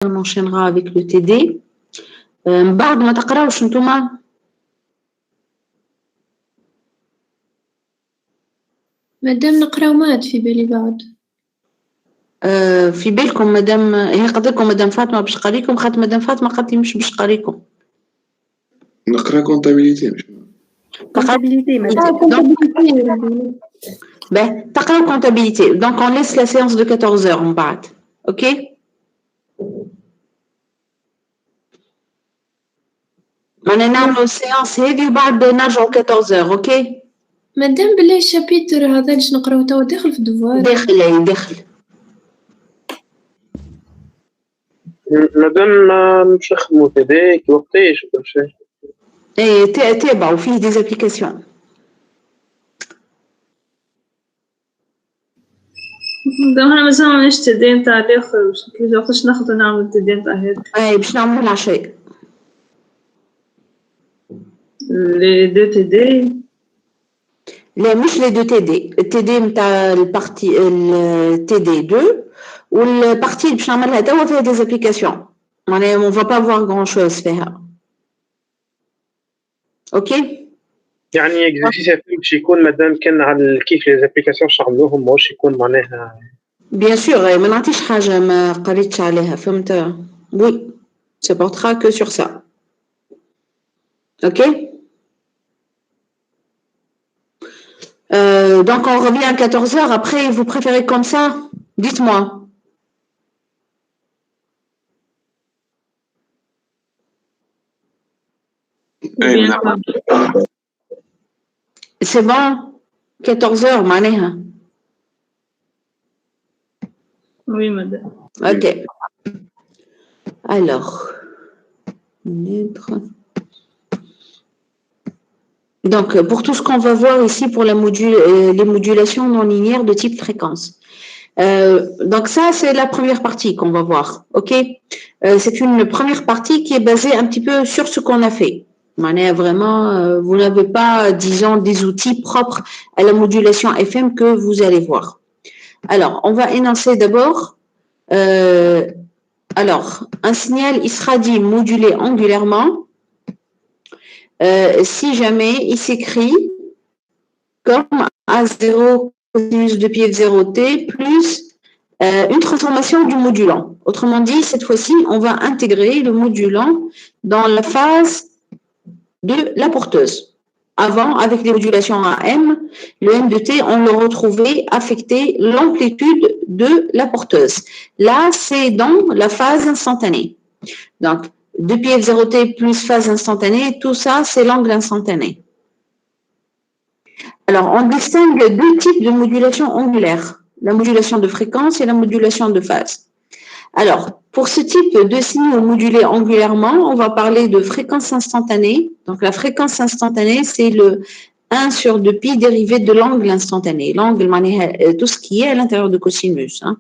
on enchaînera avec le TD. بعد ما تقراوش نتوما مادام نقراو مات في بالي بعد في بالكم مادام هي قالت لكم مادام فاطمه باش قاريكم خاطر مادام فاطمه قالت لي مش باش قاريكم نقرا كونتابيليتي تقراو كونتابيليتي دونك on laisse la séance de 14h من بعد اوكي انا نعملوا السيانس هذه وبعد نرجعوا 14h اوكي مادام بالله الشابيتر هذا باش نقراو توا داخل في الدوار داخل مادام مش نخدمو تي كي وقتاش وكل شيء ايه تابعوا فيه دي زابليكاسيون مادام احنا مازال ماناش تي نتاع الاخر كي وقتاش ناخدو نعمل تي نتاع هذا اي باش نعملوا العشاء لي دو تي دي لا مش لي دو تي دي التي دي نتاع البارتي التي دي 2 والبارتي اللي باش نعملها توا فيها دي زابليكاسيون معناها اون فا با فوار غران شوز فيها اوكي يعني اكزرسيس باش يكون مادام كان على كيف لي زابليكاسيون شغلوهم ماهوش يكون معناها بيان سور ما نعطيش حاجه ما قريتش عليها فهمت وي سي بورترا كو سور سا اوكي donc on revient à 14h. Après, vous préférez comme ça? Dites-moi. C'est bon? 14h, معناها. Oui, madame. Ok. Alors, neutre. Donc, pour tout ce qu'on va voir ici pour les modulations non linéaires de type fréquence. Donc, ça, c'est la première partie qu'on va voir. OK? C'est une première partie qui est basée un petit peu sur ce qu'on a fait. Vraiment, vous n'avez pas, disons, des outils propres à la modulation FM que vous allez voir. Alors, on va énoncer d'abord. Alors, un signal, il sera dit modulé angulairement. Si jamais il s'écrit comme A0 cosinus de pi F0t plus une transformation du modulant. Autrement dit, cette fois-ci, on va intégrer le modulant dans la phase de la porteuse. Avant, avec les modulations AM, le M de T, on le retrouvait affecter l'amplitude de la porteuse. Là, c'est dans la phase instantanée. Donc, 2pi F0t plus phase instantanée, tout ça, c'est l'angle instantané. Alors, on distingue deux types de modulation angulaire, la modulation de fréquence et la modulation de phase. Alors, pour ce type de signaux modulés angulairement, on va parler de fréquence instantanée. Donc, la fréquence instantanée, c'est le 1 sur 2pi dérivé de l'angle instantané. L'angle, tout ce qui est à l'intérieur de cosinus. Hein.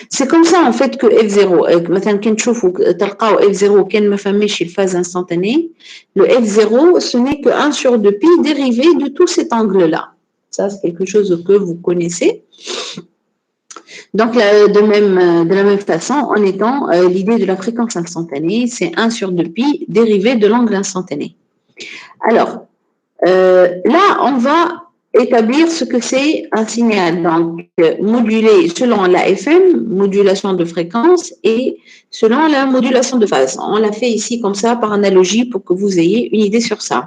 C'est comme ça, en fait, que F0, مثلا كي تشوفوا تلقاو F0 كان ما فماش الphase instantanée, le F0, ce n'est que 1 sur 2pi dérivé de tout cet angle-là. Ça, c'est quelque chose que vous connaissez. Donc, de la même façon, en étant l'idée de la fréquence instantanée, c'est 1 sur 2pi dérivé de l'angle instantané. Alors, là, on va établir ce que c'est un signal. Donc, modulé selon la FM, modulation de fréquence, et selon la modulation de phase. On l'a fait ici comme ça, par analogie, pour que vous ayez une idée sur ça.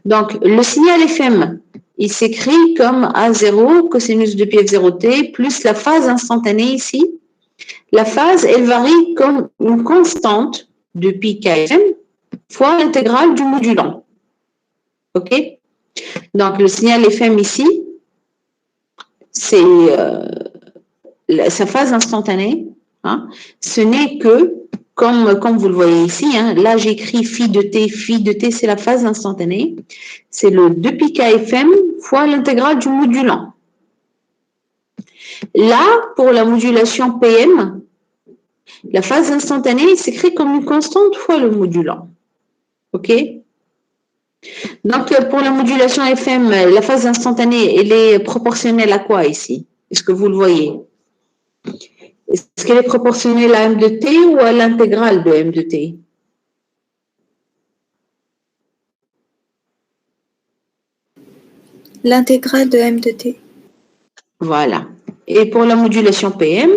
Donc, le signal FM, il s'écrit comme A0 cosinus de pi F0t plus la phase instantanée ici. La phase, elle varie comme une constante de pi kfm fois l'intégrale du modulant. OK? Donc, le signal FM ici, c'est sa phase instantanée. Hein, ce n'est que, comme vous le voyez ici, hein, là j'écris phi de t, c'est la phase instantanée. C'est le 2pi kfm fois l'intégrale du modulant. Là, pour la modulation PM, la phase instantanée s'écrit comme une constante fois le modulant. OK? Donc, pour la modulation FM, la phase instantanée, elle est proportionnelle à quoi ici? Est-ce que vous le voyez? Est-ce qu'elle est proportionnelle à M de T ou à l'intégrale de M de T? L'intégrale de M de T. Voilà. Et pour la modulation PM,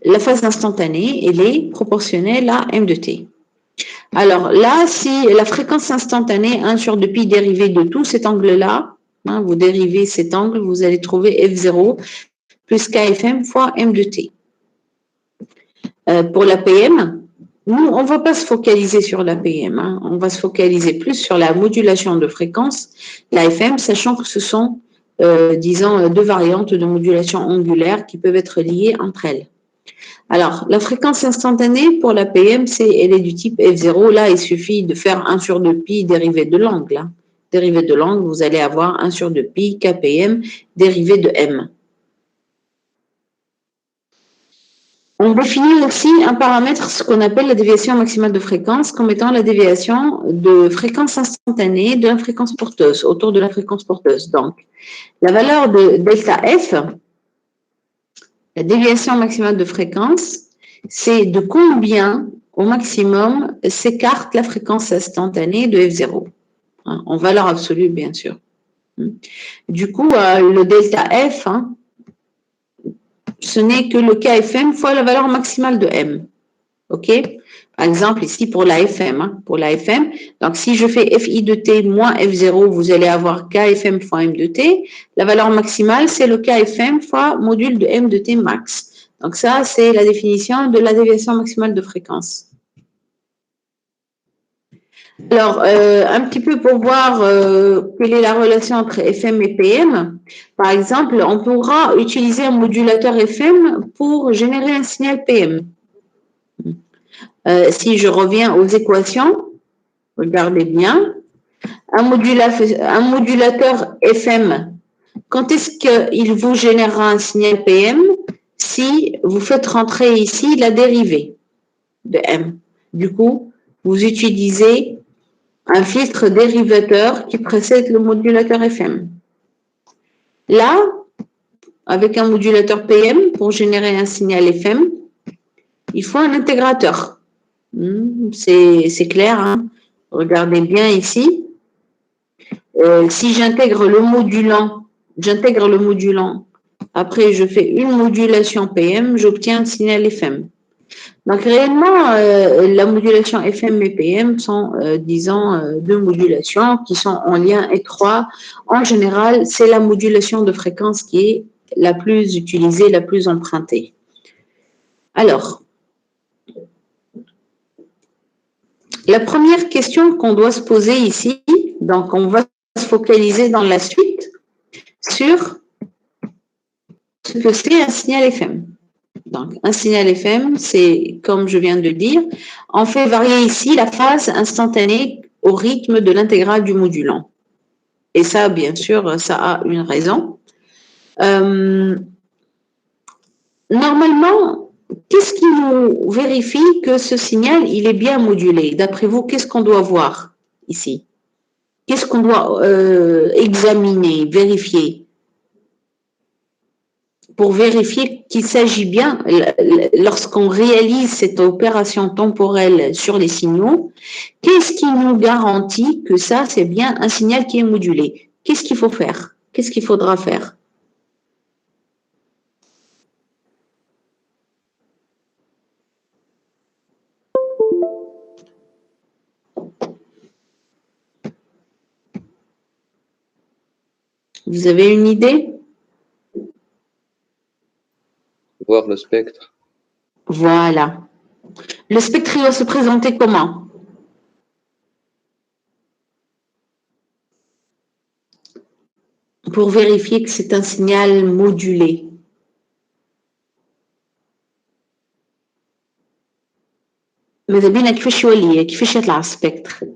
la phase instantanée, elle est proportionnelle à M de T. Alors là, si la fréquence instantanée 1 sur 2pi dérivée de tout cet angle-là, hein, vous dérivez cet angle, vous allez trouver F0 plus KFM fois M de T. Pour la PM, nous, on ne va pas se focaliser sur la PM, hein, on va se focaliser plus sur la modulation de fréquence, la FM, sachant que ce sont, disons, deux variantes de modulation angulaire qui peuvent être liées entre elles. Alors, la fréquence instantanée pour la PM, elle est du type F0. Là, il suffit de faire 1 sur 2pi dérivé de l'angle. Hein. Dérivé de l'angle, vous allez avoir 1 sur 2pi KPM dérivé de M. On définit aussi un paramètre, ce qu'on appelle la déviation maximale de fréquence, comme étant la déviation de fréquence instantanée de la fréquence porteuse, autour de la fréquence porteuse. Donc, la valeur de delta F, la déviation maximale de fréquence, c'est de combien au maximum s'écarte la fréquence instantanée de F0, hein, en valeur absolue bien sûr. Du coup, le delta F, hein, ce n'est que le KFM fois la valeur maximale de M. OK? Par exemple, ici pour la FM, hein, pour la FM, donc si je fais FI de T moins F0, vous allez avoir KFM fois M de T. La valeur maximale, c'est le KFM fois module de M de T max. Donc ça, c'est la définition de la déviation maximale de fréquence. Alors, un petit peu pour voir quelle est la relation entre FM et PM. Par exemple, on pourra utiliser un modulateur FM pour générer un signal PM. Si je reviens aux équations, regardez bien, un modulateur FM, quand est-ce qu'il vous générera un signal PM? Si vous faites rentrer ici la dérivée de M. Du coup, vous utilisez un filtre dérivateur qui précède le modulateur FM. Là, avec un modulateur PM, pour générer un signal FM, il faut un intégrateur. C'est clair, hein? Regardez bien ici. Si j'intègre le modulant, après je fais une modulation PM, j'obtiens un signal FM. Donc réellement, la modulation FM et PM sont, disons, deux modulations qui sont en lien étroit. En général, c'est la modulation de fréquence qui est la plus utilisée, la plus empruntée. Alors, la première question qu'on doit se poser ici, donc on va se focaliser dans la suite sur ce que c'est un signal FM. Donc, un signal FM, c'est, comme je viens de le dire, on fait varier ici la phase instantanée au rythme de l'intégrale du modulant. Et ça, bien sûr, ça a une raison. Normalement, qu'est-ce qui nous vérifie que ce signal, il est bien modulé? D'après vous, qu'est-ce qu'on doit voir ici? Qu'est-ce qu'on doit examiner, vérifier? Pour vérifier qu'il s'agit bien, lorsqu'on réalise cette opération temporelle sur les signaux, qu'est-ce qui nous garantit que ça, c'est bien un signal qui est modulé? Qu'est-ce qu'il faut faire? Qu'est-ce qu'il faudra faire? Vous avez une idée? Voir le spectre. Voilà. Le spectre, il va se présenter comment? Pour vérifier que c'est un signal modulé. ماذا بينا كيفاش يولي كيفاش يطلع السبكتر؟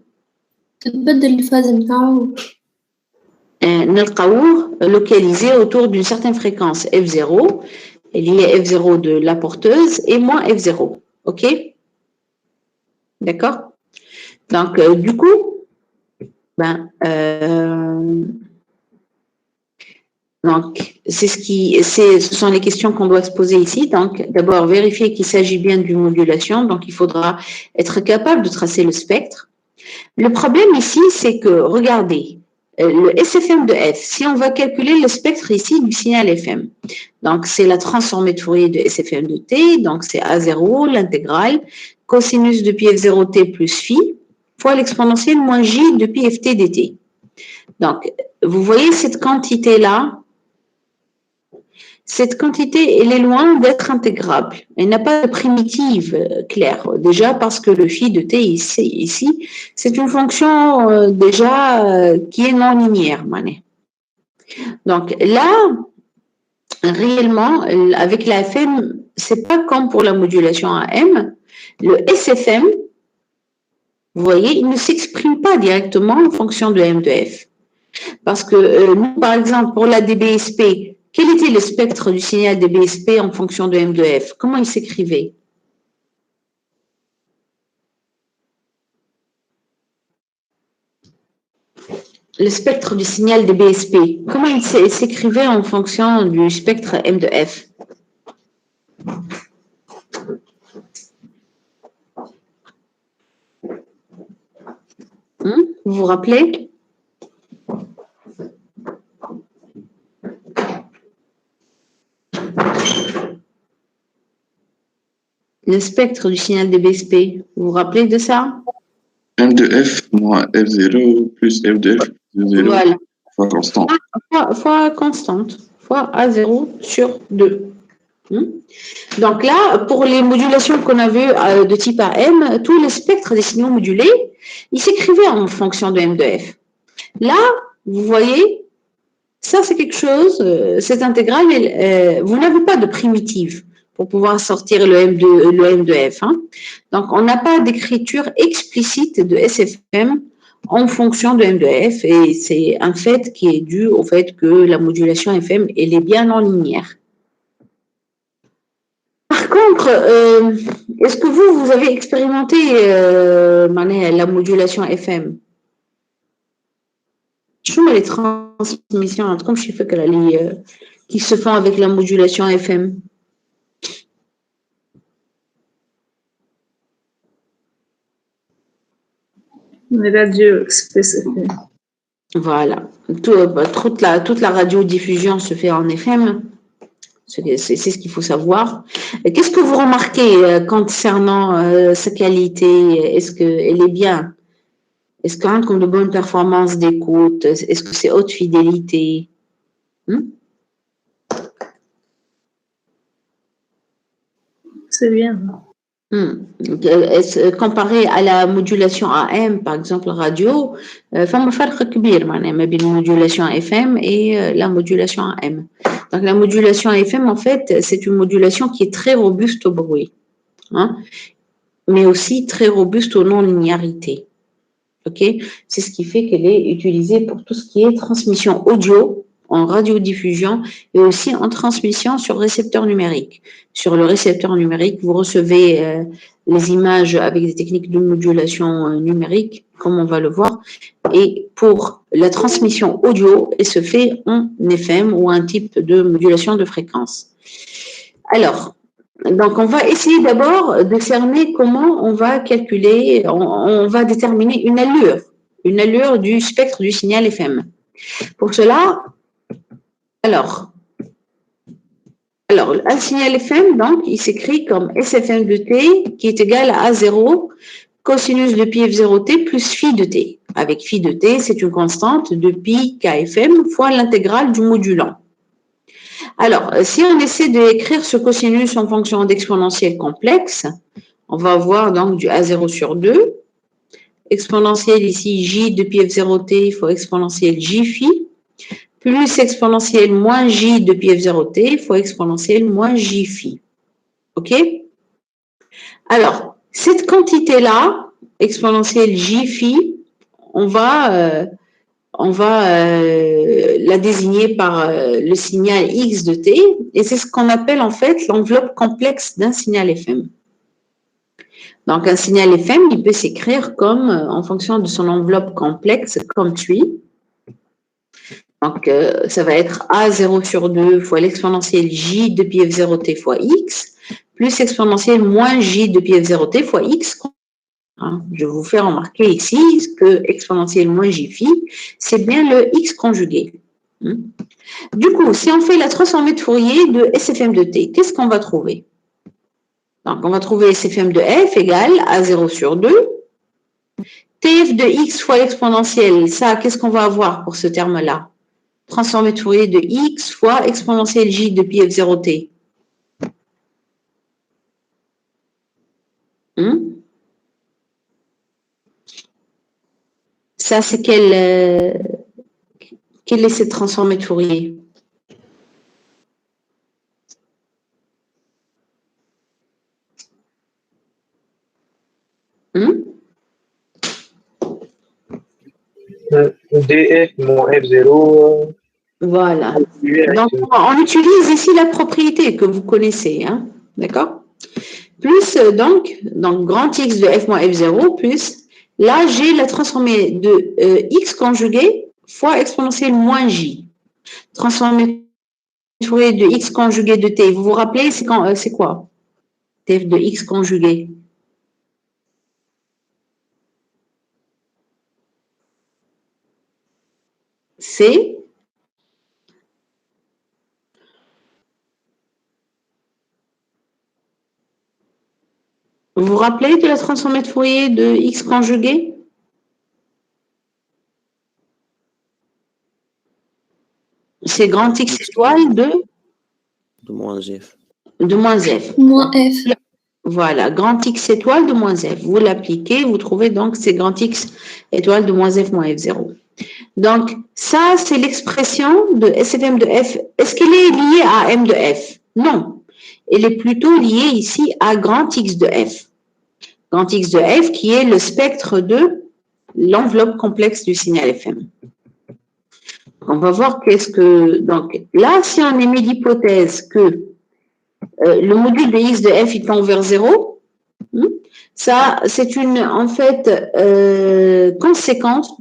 تتبدل الفاز نتاعو. نلقاوه localisé autour d'une certaine fréquence F0. Il y a F0 de la porteuse et moins F0. OK? D'accord? Donc, du coup, Donc, ce sont les questions qu'on doit se poser ici. Donc, d'abord, vérifier qu'il s'agit bien d'une modulation. Donc, il faudra être capable de tracer le spectre. Le problème ici, c'est que, regardez, le SFM de f, si on va calculer le spectre ici du signal FM, donc c'est la transformée de Fourier de SFM de t, donc c'est A0, l'intégrale, cosinus de pi f0t plus phi, fois l'exponentielle moins j de pi ft dt. Donc, vous voyez cette quantité-là, cette quantité, elle est loin d'être intégrable. Elle n'a pas de primitive claire. Déjà parce que le phi de t ici, c'est une fonction déjà qui est non linéaire. Donc là, réellement, avec la FM, c'est pas comme pour la modulation AM. Le SFM, vous voyez, il ne s'exprime pas directement en fonction de M de F. Parce que nous, par exemple, pour la DBSP, quel était le spectre du signal DBSP en fonction de M de F? Comment il s'écrivait? Le spectre du signal DBSP, comment il s'écrivait en fonction du spectre M de F? Vous vous rappelez? Le spectre du signal DBSP, vous vous rappelez de ça? M de F moins F0 plus F de F de 0 Voilà. fois constante. Fois constante, fois A0 sur 2. Donc là, pour les modulations qu'on a vues de type AM, tous les spectres des signaux modulés, ils s'écrivaient en fonction de M de F. Là, vous voyez, ça c'est quelque chose, cette intégrale, vous n'avez pas de primitive pour pouvoir sortir le M de F. Donc, on n'a pas d'écriture explicite de SFM en fonction de M de F, et c'est un fait qui est dû au fait que la modulation FM, elle est bien en linéaire. Par contre, est-ce que vous avez expérimenté la modulation FM? شو les transmissions عندكم شي فكرة qui se font avec la modulation FM? Les radios spécifiques. Voilà. Toute la radiodiffusion se fait en FM. C'est ce qu'il faut savoir. Qu'est-ce que vous remarquez concernant sa qualité? Est-ce qu'elle est bien? Est-ce qu'on a de bonnes performances d'écoute? Est-ce que c'est haute fidélité? C'est bien. Comparé à la modulation AM, par exemple radio, فما فرق كبير معناها ما بين la modulation FM et la modulation AM. Donc la modulation FM, en fait, c'est une modulation qui est très robuste au bruit, mais aussi très robuste aux non-linéarités. Okay? C'est ce qui fait qu'elle est utilisée pour tout ce qui est transmission audio, en radiodiffusion et aussi en transmission sur récepteur numérique. Sur le récepteur numérique, vous recevez les images avec des techniques de modulation numérique, comme on va le voir. Et pour la transmission audio, elle se fait en FM ou un type de modulation de fréquence. Alors, donc on va essayer d'abord de cerner comment on va calculer, on va déterminer une allure du spectre du signal FM. Pour cela, alors, un signal FM, donc, il s'écrit comme SFM de t qui est égal à A0 cosinus de pi f0t plus phi de t. Avec phi de t, c'est une constante de pi kfm fois l'intégrale du modulant. Alors, si on essaie d'écrire ce cosinus en fonction d'exponentielle complexe, on va avoir donc du A0 sur 2. Exponentielle ici, j de pi f0t fois exponentielle j phi, plus exponentielle moins j de pi f0t fois exponentielle moins j phi. OK? Alors, cette quantité-là, exponentielle j phi, on va la désigner par le signal x de t, et c'est ce qu'on appelle en fait l'enveloppe complexe d'un signal FM. Donc, un signal FM, il peut s'écrire comme, en fonction de son enveloppe complexe, comme suit. Donc, ça va être A0 sur 2 fois l'exponentielle J de pi f0t fois X, plus exponentielle moins J de pi f0t fois X. Hein, je vous fais remarquer ici que exponentielle moins J phi, c'est bien le X conjugué. Hein. Du coup, si on fait la transformée de Fourier de SFM de t, qu'est-ce qu'on va trouver? Donc, on va trouver SFM de f égale A0 sur 2. TF de x fois l'exponentielle, ça, qu'est-ce qu'on va avoir pour ce terme-là? Transformée de Fourier de x fois exponentielle j de pi f0t. Ça, c'est quelle est cette transformée de Fourier? df moins f0. Voilà. Donc, on utilise ici la propriété que vous connaissez. Hein? D'accord? Plus, donc, grand X de f moins f0, plus, là, j'ai la transformée de x conjugué fois exponentielle moins j. Transformée de x conjugué de t. Vous vous rappelez, c'est quoi? Tf de x conjugué. C'est vous vous rappelez de la transformée de Fourier de x conjugué? C'est grand X étoile de moins f. De moins f. Moins f. Voilà, grand X étoile de moins f. Vous l'appliquez, vous trouvez donc c'est grand X étoile de moins f moins f0. Donc, ça, c'est l'expression de SFM de f. Est-ce qu'elle est liée à m de f? Non. Elle est plutôt liée ici à grand X de f. Grand X de f qui est le spectre de l'enveloppe complexe du signal FM. On va voir qu'est-ce que... Donc, là, si on émet l'hypothèse que le module de x de f il tend vers 0, ça, c'est en fait, conséquence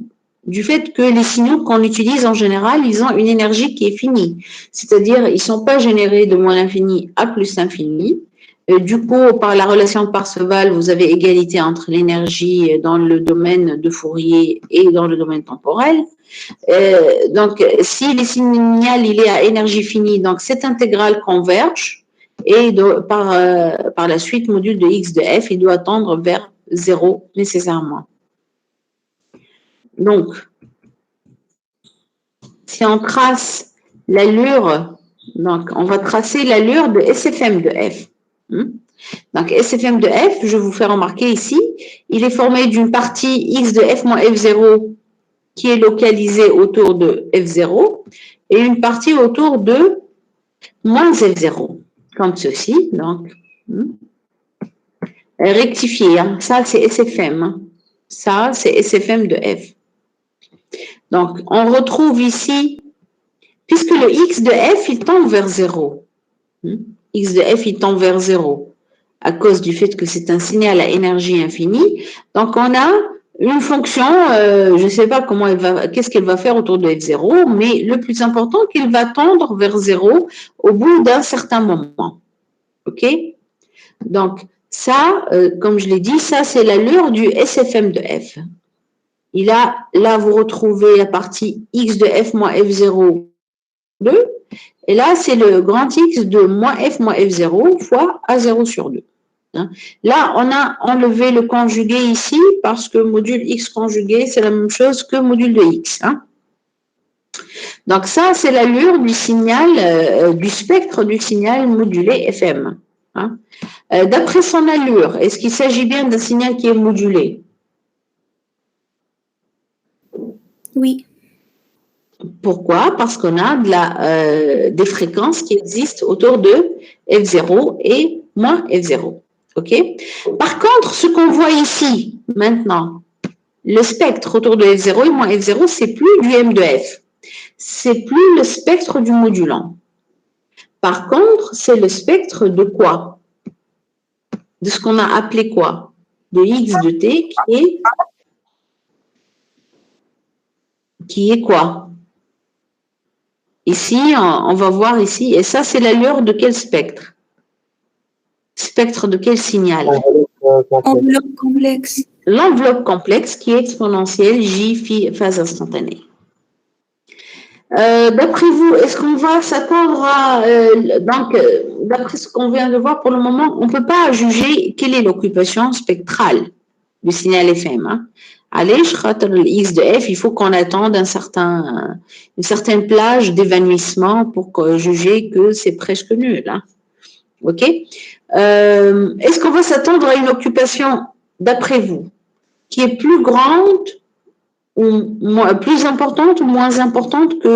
du fait que les signaux qu'on utilise en général, ils ont une énergie qui est finie. C'est-à-dire, ils ne sont pas générés de moins l'infini à plus l'infini. Du coup, par la relation de Parseval, vous avez égalité entre l'énergie dans le domaine de Fourier et dans le domaine temporel. Donc, si le signal il est à énergie finie, donc cette intégrale converge et par la suite, module de x de f, il doit tendre vers 0 nécessairement. Donc, si on trace l'allure, donc on va tracer l'allure de SFM de f. Donc, SFM de f, je vous fais remarquer ici, il est formé d'une partie x de f moins f0 qui est localisée autour de f0 et une partie autour de moins f0, comme ceci. Donc, rectifier, hein. Ça c'est SFM. Hein. Ça c'est SFM de f. Donc, on retrouve ici, puisque le x de f, il tend vers 0. X de f, il tend vers 0 à cause du fait que c'est un signal à énergie infinie. Donc, on a une fonction, je ne sais pas qu'est-ce qu'elle va faire autour de f0, mais le plus important, qu'elle va tendre vers 0 au bout d'un certain moment. OK? Donc, ça, comme je l'ai dit, ça, c'est l'allure du SFM de f. Là, vous retrouvez la partie x de f moins f0, 2. Et là, c'est le grand X de moins f moins f0 fois A0 sur 2. Hein. Là, on a enlevé le conjugué ici parce que module x conjugué, c'est la même chose que module de x. Hein. Donc ça, c'est l'allure du signal, du spectre du signal modulé FM. Hein. D'après son allure, est-ce qu'il s'agit bien d'un signal qui est modulé? Oui. Pourquoi? Parce qu'on a des fréquences qui existent autour de F0 et moins F0. OK? Par contre, ce qu'on voit ici, maintenant, le spectre autour de F0 et moins F0, c'est plus du M de F. C'est plus le spectre du modulant. Par contre, c'est le spectre de quoi? De ce qu'on a appelé quoi? De X de T qui est quoi? Ici, on va voir ici, et ça, c'est l'allure de quel spectre? Spectre de quel signal? Enveloppe complexe. L'enveloppe complexe qui est exponentielle J phase instantanée. D'après vous, est-ce qu'on va s'attendre à... d'après ce qu'on vient de voir pour le moment, on ne peut pas juger quelle est l'occupation spectrale du signal FM. Hein. Allez, X de F, il faut qu'on attende une certaine plage d'évanouissement pour juger que c'est presque nul. Hein. OK? Est-ce qu'on va s'attendre à une occupation, d'après vous, qui est plus grande plus importante ou moins importante que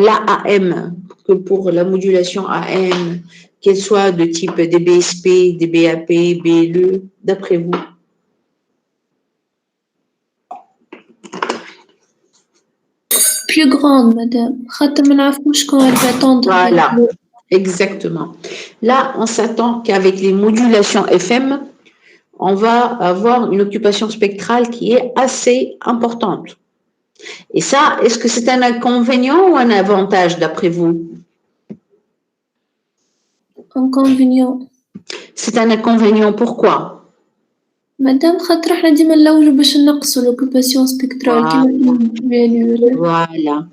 l'AM, que pour la modulation AM, qu'elle soit de type DBSP, DBAP, BLE, d'après vous? Plus grande, madame. Voilà, exactement. Là, on s'attend qu'avec les modulations FM, on va avoir une occupation spectrale qui est assez importante. Et ça, est-ce que c'est un inconvénient ou un avantage d'après vous? Inconvénient. C'est un inconvénient, pourquoi? Madame, خاطر احنا ديما نلوجو باش نقصوا l'occupation spectrale Voilà.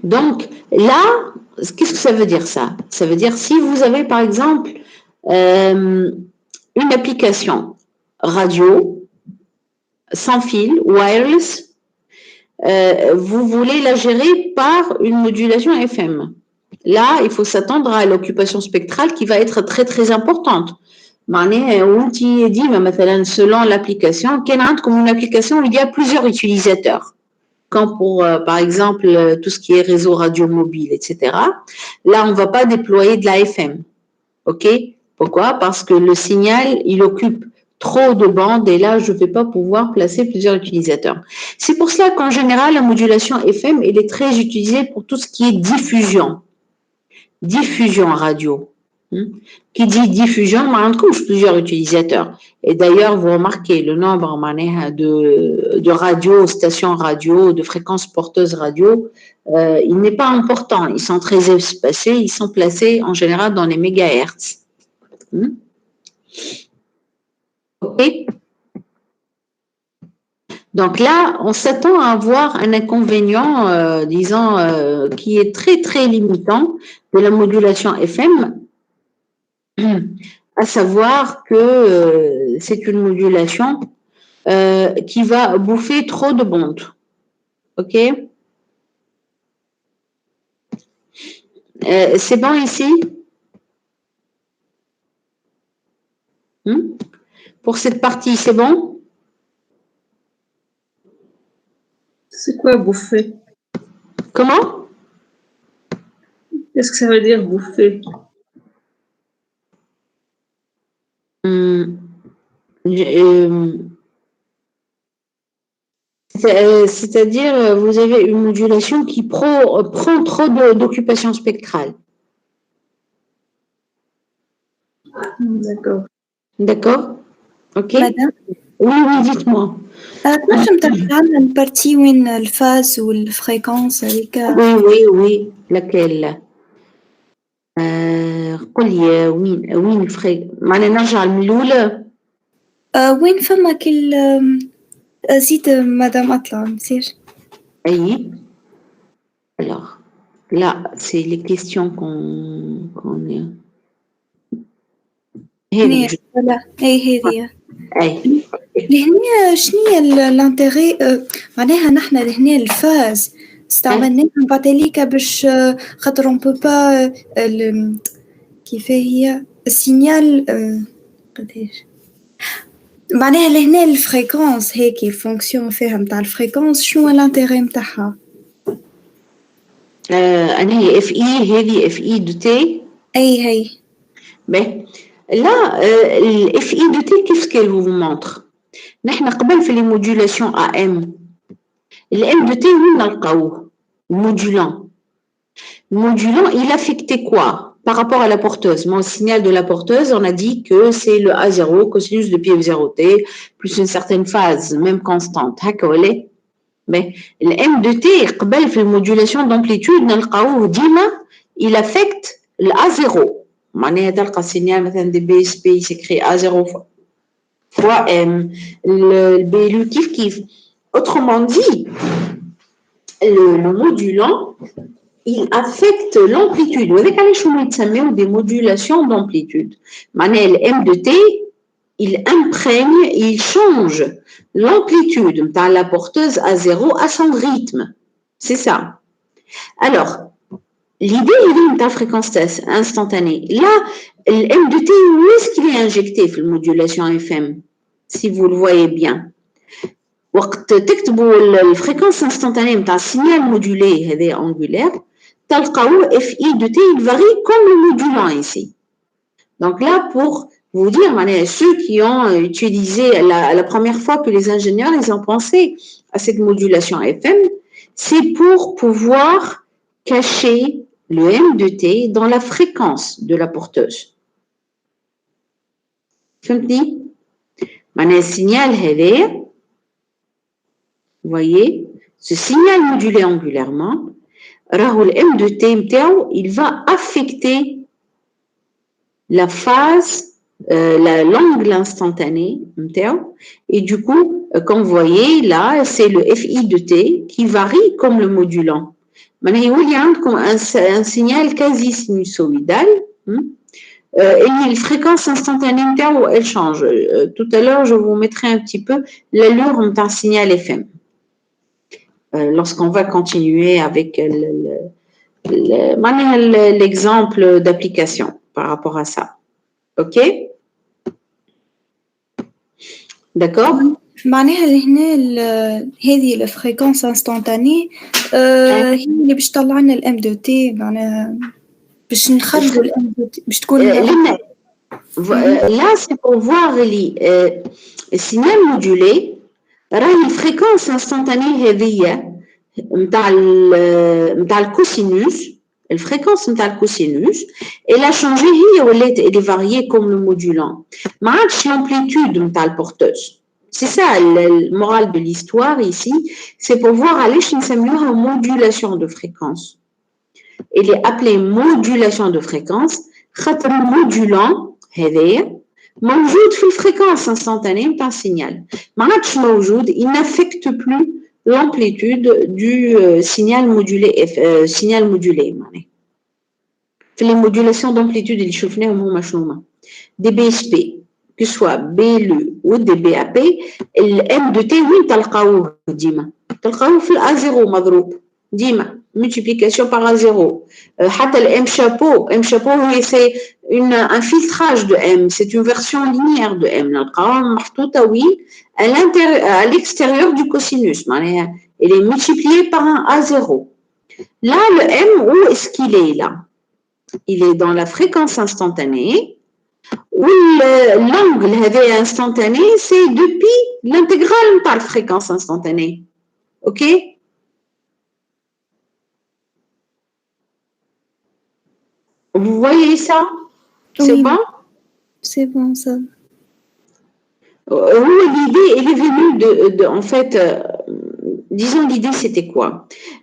Donc, là, qu'est-ce que ça veut dire ça? Ça veut dire si vous avez, par exemple, une application radio, sans fil, wireless, vous voulez la gérer par une modulation FM. Là, il faut s'attendre à l'occupation spectrale qui va être très, très importante. Selon l'application, comme une application où il y a plusieurs utilisateurs. Quand pour, par exemple, tout ce qui est réseau radio mobile, etc. Là, on ne va pas déployer de la FM. OK? Pourquoi? Parce que le signal, il occupe trop de bandes et là, je ne vais pas pouvoir placer plusieurs utilisateurs. C'est pour cela qu'en général, la modulation FM, elle est très utilisée pour tout ce qui est diffusion. Diffusion radio. Qui dit diffusion, on trouve plusieurs utilisateurs. Et d'ailleurs, vous remarquez le nombre de radios, stations radio, de fréquences porteuses radio, il n'est pas important. Ils sont très espacés, ils sont placés en général dans les mégahertz. OK. Donc là, on s'attend à avoir un inconvénient, qui est très, très limitant de la modulation FM, à savoir que c'est une modulation qui va bouffer trop de bandes. OK? C'est bon ici? Pour cette partie, c'est bon? C'est quoi bouffer? Comment? Qu'est-ce que ça veut dire bouffer? C'est-à-dire, vous avez une modulation qui prend trop d'occupation spectrale. D'accord. D'accord? OK? Madame? Oui, dites-moi. تنجم ترجع لنا البارتي وين الفاز والفريكونس هذيك؟ Oui. laquelle؟ قولي وين معناها نرجع من الأولى؟ وين فما كل زيد مدام أطلع مسير؟ أي. Alors, là, c'est les questions qu'on est. هذه هذه. أي. لهنا شنيا الانتيغي معناها نحنا لهنا الفاز استعملناها بعدليك باش خاطر اون بو با كيف هي السينيال قداش معناها لهنا الفريكونس هيك الفونكسيون فيها نتاع الفريكونس شنو الانتيغي نتاعها؟ أنا هي اف اي هذه اف اي دو تي. اي هي. Ben, là, le FI de T, qu'est-ce qu'elle vous montre? Nous avons fait les modulations AM. Le M de T, nous l'avons modulant. Le modulant, il affectait quoi? Par rapport à la porteuse. Mon signal de la porteuse, on a dit que c'est le A0, cosinus de pi F0T, plus une certaine phase, même constante. Mais le M de T, il fait la modulation d'amplitude, nous l'avons dit, il affecte l'A0. معناها تلقى signal مثلا de BSP s'écrit A0 fois M, le BLU kif. Autrement dit, le modulant, il affecte l'amplitude. Vous savez qu'on des modulations d'amplitude. معناها le M de T, il imprègne, il change l'amplitude de la porteuse A0 à son rythme. C'est ça. Alors, l'idée est de la fréquence instantanée. Là, le M de T, où est-ce qu'il est injecté dans la modulation FM? Si vous le voyez bien. وقت تكتبوا الفréquence instantanée de signal modulé هذا angulaire, تلقاو FI de T, il varie comme le modulant ici. Donc là, pour vous dire, ceux qui ont utilisé la première fois que les ingénieurs ils ont pensé à cette modulation FM, c'est pour pouvoir cacher le M de T dans la fréquence de la porteuse. فهمتني؟ معناها signal هذا, vous voyez, ce signal modulé angulairement, le M de T متاعو, il va affecter la phase, l'angle instantané متاعو, et du coup, comme vous voyez là, c'est le FI de T qui varie comme le modulant. Maintenant, il y a un signal quasi sinusoïdal, et la fréquence instantanée elle change. Tout à l'heure, je vous mettrai un petit peu l'allure d'un signal FM. Lorsqu'on va continuer avec l'exemple d'application par rapport à ça. OK? D'accord? معناها هنا هذه الفريكونس انستانتاني هي اللي باش تطلع لنا الام دو تي معناها باش نخرجوا الام دو تي باش تكون là c'est pour voir le signal modulé راهي الفريكونس انستانتاني هذه نتاع الكوسينوس الفريكونس نتاع الكوسينوس elle a changé هي ولات elle est variée comme le modulant ما عادش l'amplitude نتاع البورتوز. C'est ça le moral de l'histoire ici, c'est pour voir aller chez une modulation de fréquence. Elle est appelée modulation de fréquence. خاطر modulant هذايا موجود في الفريكونس instantanée d'un signal. ما عادش موجود, il n'affecte plus l'amplitude du signal modulé معناها. في les modulations d'amplitude اللي شفناهم هما شنو des BSP que ce soit BLU ou des BAP, le M de T, oui, تلقاوه ديما. تلقاوه في A0 مضروب ديما. Multiplication par A0. حتى le M chapeau, c'est un filtrage de M. C'est une version linéaire de M. نلقاوها محطوطة oui à l'extérieur du cosinus. Elle est multipliée par un A0. Là, le M, où est-ce qu'il est là? Il est dans la fréquence instantanée. Où l'angle instantané, c'est depuis l'intégrale de la fréquence instantanée. OK? Vous voyez ça? C'est oui, bon? C'est bon, ça. L'idée, elle est venue en fait, disons l'idée c'était quoi?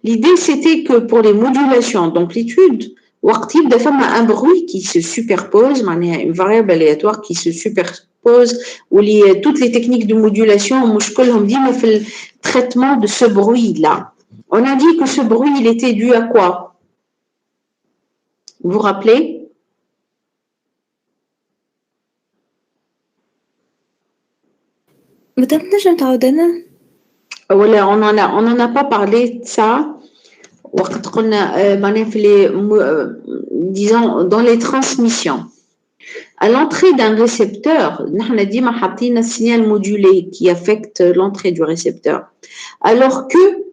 L'idée c'était que pour les modulations d'amplitude, وقت de faire un bruit qui se superpose, une variable aléatoire qui se superpose, ou toutes les techniques de modulation, on fait le traitement de ce bruit-là. On a dit que ce bruit, il était dû à quoi? Vous vous rappelez? Madame, نجم تعاودنا؟ Voilà, on en a pas parlé de ça. وقت قلنا disons dans les transmissions. À l'entrée d'un récepteur, نحن ديما حاطين un signal modulé qui affecte l'entrée du récepteur. Alors que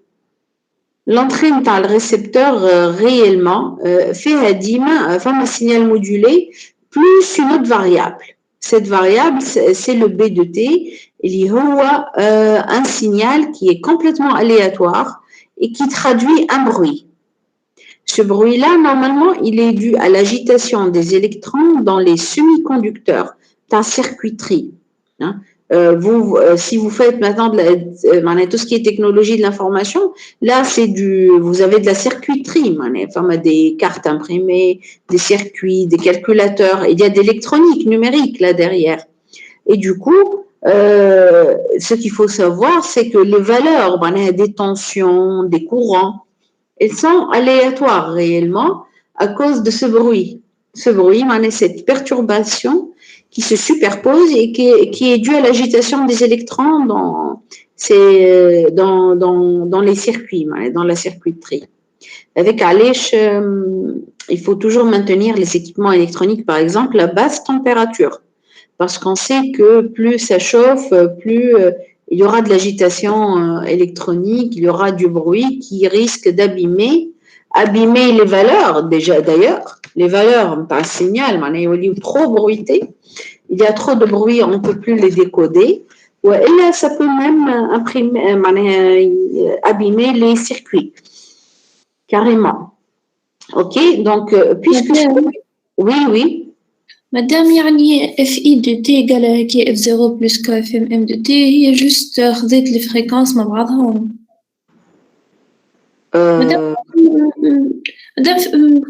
l'entrée dans le récepteur réellement fait ديما un signal modulé plus une autre variable. Cette variable, c'est le B de T. Il y a un signal qui est complètement aléatoire et qui traduit un bruit. Ce bruit-là, normalement, il est dû à l'agitation des électrons dans les semi-conducteurs, dans la circuiterie. si vous faites maintenant tout ce qui est technologie de l'information, là, vous avez de la circuiterie, des cartes imprimées, des circuits, des calculateurs, il y a de l'électronique numérique là derrière. Et du coup, ce qu'il faut savoir, c'est que les valeurs des tensions, des courants, elles sont aléatoires réellement à cause de ce bruit. Ce bruit, cette perturbation qui se superpose et qui est due à l'agitation des électrons dans les circuits, dans la circuiterie. Avec Alech, il faut toujours maintenir les équipements électroniques, par exemple, à basse température. Parce qu'on sait que plus ça chauffe, plus il y aura de l'agitation électronique, il y aura du bruit qui risque d'abîmer les valeurs, déjà d'ailleurs. Les valeurs, par signal, trop bruité. Il y a trop de bruit, on ne peut plus les décoder. Et là, ça peut même abîmer les circuits. Carrément. OK, donc, puisque... Oui. Madame, يعني FI de T égale à F0 plus KFM M de T هي juste خذيت les fréquences مع بعضهم. مادام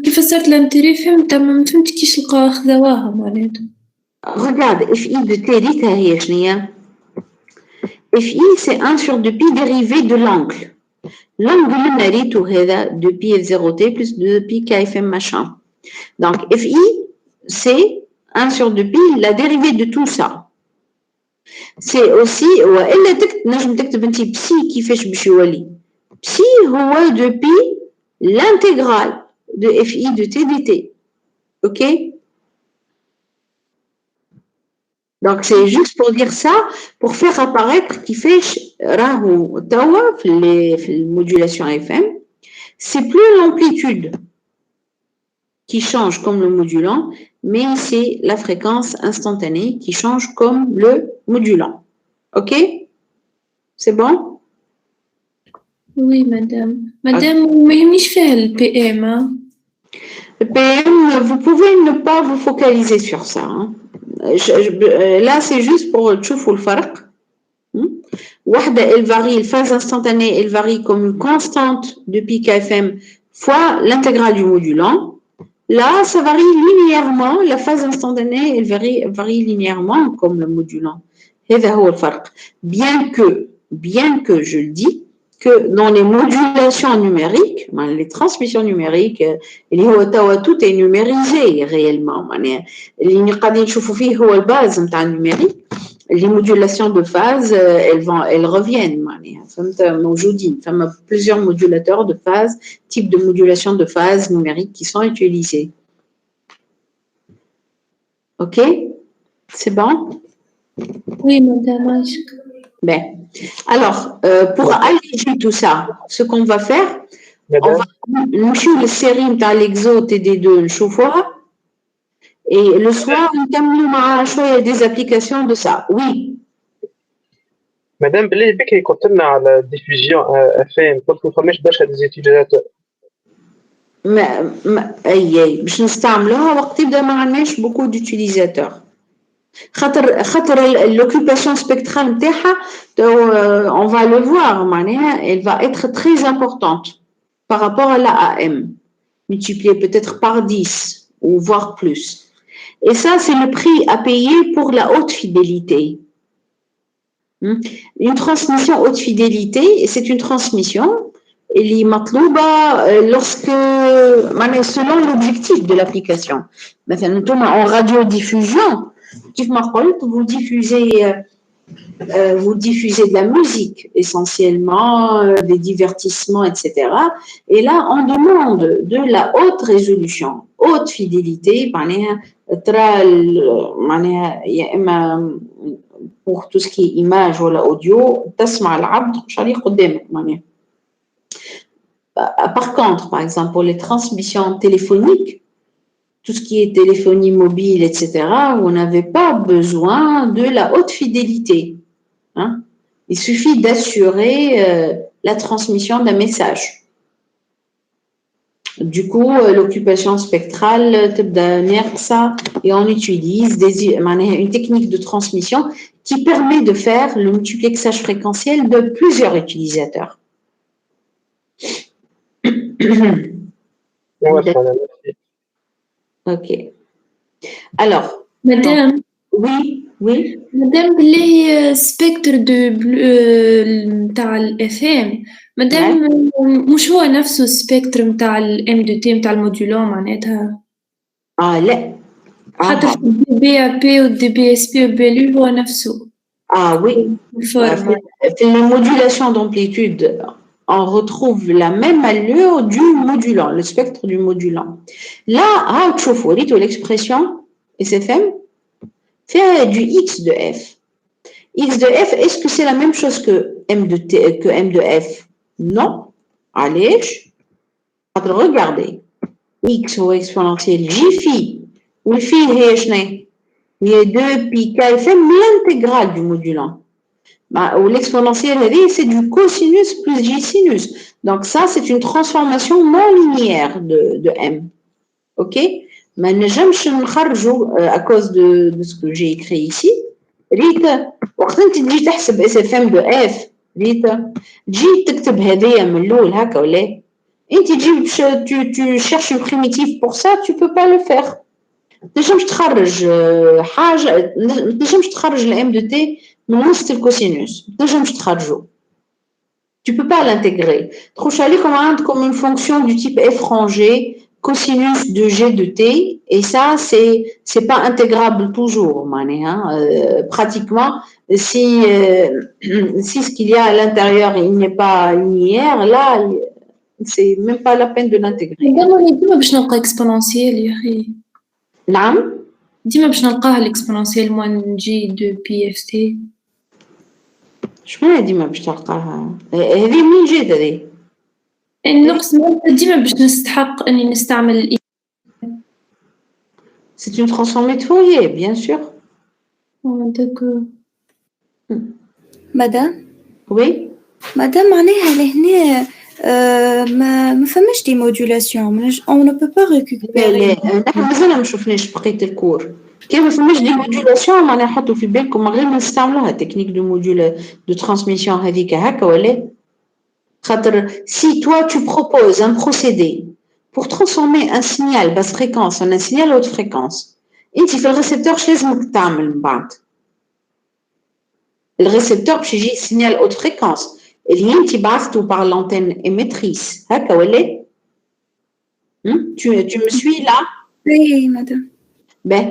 كيف فسرت الانتري فهمت ما فهمت كيش خذواها معناتها. Regarde, FI de T ديك هي شنو FI c'est 1 sur 2pi dérivé de l'angle. L'angle اللي نريته هذا 2pi F0T plus 2pi KFM machin. Donc FI c'est 1 sur 2pi, la dérivée de tout ça. C'est aussi, وإلا نجم تكتب أنت psi كيفاش باش يولي. Psi هو 2pi l'intégrale de FI de T dt. OK? Donc c'est juste pour dire ça, pour faire apparaître كيفاش راهو توا في المodulation FM, c'est plus l'amplitude qui change comme le modulant, mais c'est la fréquence instantanée qui change comme le modulant. OK? C'est bon? Oui, madame. Madame, ما يهمنيش فيها ال PM. Le PM, vous pouvez ne pas vous focaliser sur ça. Hein. Là, c'est juste pour تشوفوا الفرق. Wahda, elle varie, la phase instantanée, elle varie comme une constante de pi KFM fois l'intégrale du modulant. Là, ça varie linéairement, la phase instantanée, elle varie linéairement comme le modulant. Bien que je le dis, que dans les modulations numériques, les transmissions numériques, tout est numérisé réellement. Les modulations de phase, elles reviennent. Il y a plusieurs modulateurs de phase, types de modulation de phase numérique qui sont utilisés. OK? C'est bon? Oui, madame. Bien. Alors, pour alléger tout ça, ce qu'on va faire, on va nous la série de l'exo TD2, et le soir, on a des applications de ça. Oui. Madame, بالله بكري كنت لنا على diffusion FM قلت ما فماش برشا des utilisateurs. باش نستعملوها وقت يبدا ما عندناش beaucoup d'utilisateurs. خاطر l'occupation spectrale نتاعها on va le voir معناها elle va être très importante par rapport à la AM multipliée peut-être par 10 ou voire plus. Et ça, c'est le prix à payer pour la haute fidélité. Une transmission haute fidélité, c'est une transmission اللي مطلوبة lorsque selon l'objectif de l'application. مثلا en radiodiffusion, كيف ما قلت, vous diffusez de la musique, essentiellement des divertissements, etc. Et là, on demande de la haute résolution, haute fidélité, pour tout ce qui est image ou audio, par contre, par exemple, pour les transmissions téléphoniques, tout ce qui est téléphonie mobile, etc., vous n'avez pas besoin de la haute fidélité. Hein? Il suffit d'assurer la transmission d'un message. Du coup, l'occupation spectrale تبدا ناقصة et on utilise une technique de transmission qui permet de faire le multiplexage fréquentiel de plusieurs utilisateurs. Ok. Alors, Madame, oui. Madame, les spectres de متاع الFM, Madame, مش هو نفسه السبيكتر متاع M2T متاع المودولون معناتها لا. خاطر في DBAP و DBSP و BLU هو نفسه. Oui. Dans la modulation d'amplitude, on retrouve la même allure du modulant, le spectre du modulant. Là, tu vois l'expression SFM fait du X de F. X de F, est-ce que c'est la même chose que M de F? Non. Allez, regardez. X ou exponentielle J phi. Ou phi il y a 2 pi KFM, l'intégrale du modulant. Ou l'exponentielle, c'est du cosinus plus J sinus. Donc ça, c'est une transformation non linéaire de M. OK? Mais à cause de ce que j'ai écrit ici, وقت انت تجي تحسب SFM de F تجي تكتب هذيا من الاول هكا ولا انت تجي tu cherches une primitive pour ça, tu peux pas le faire. تنجمش تخرج حاجه تنجمش تخرج الام دو تي من وسط الكوسينوس تنجمش تخرجه. Tu peux pas l'intégrer. تخش عليه comme une fonction du type f rangé cosinus de g de t et ça c'est pas intégrable toujours pratiquement si ce qu'il y a à l'intérieur il n'est pas linéaire là c'est même pas la peine de l'intégrer. ديما باش نلقى اكسبونونسيال يا اخي. نعم ديما باش نلقاها الاكسبونونسيال موان جي دو بي اف تي. شمعنى ديما باش تلقاها؟ هذه منين جات هذه؟ النقص ديما باش نستحق اني نستعمل C'est une transformée de Fourier, bien sûr. D'accord. Madame? Oui. Madame, معناها لهنا ما فماش دي مودولاسيون on ne peut pas récupérer. نحن مازلنا ما شفناش بقية الكور. كي ما فماش دي مودولاسيون معناها حطوا في بالكم غير ما نستعملوها تكنيك دو ترانسميسيون هذيك هكا ولا؟ خاطر si toi tu proposes un procédé pour transformer un signal basse fréquence en un signal haute fréquence, انت في الريسبتور اش لازمك تعمل من بعد؟ الريسبتور باش يجي signal haute fréquence اللي انت بعثته par l'antenne émettrice هكا ولا؟ Tu me suis là? Oui, madame. Ben,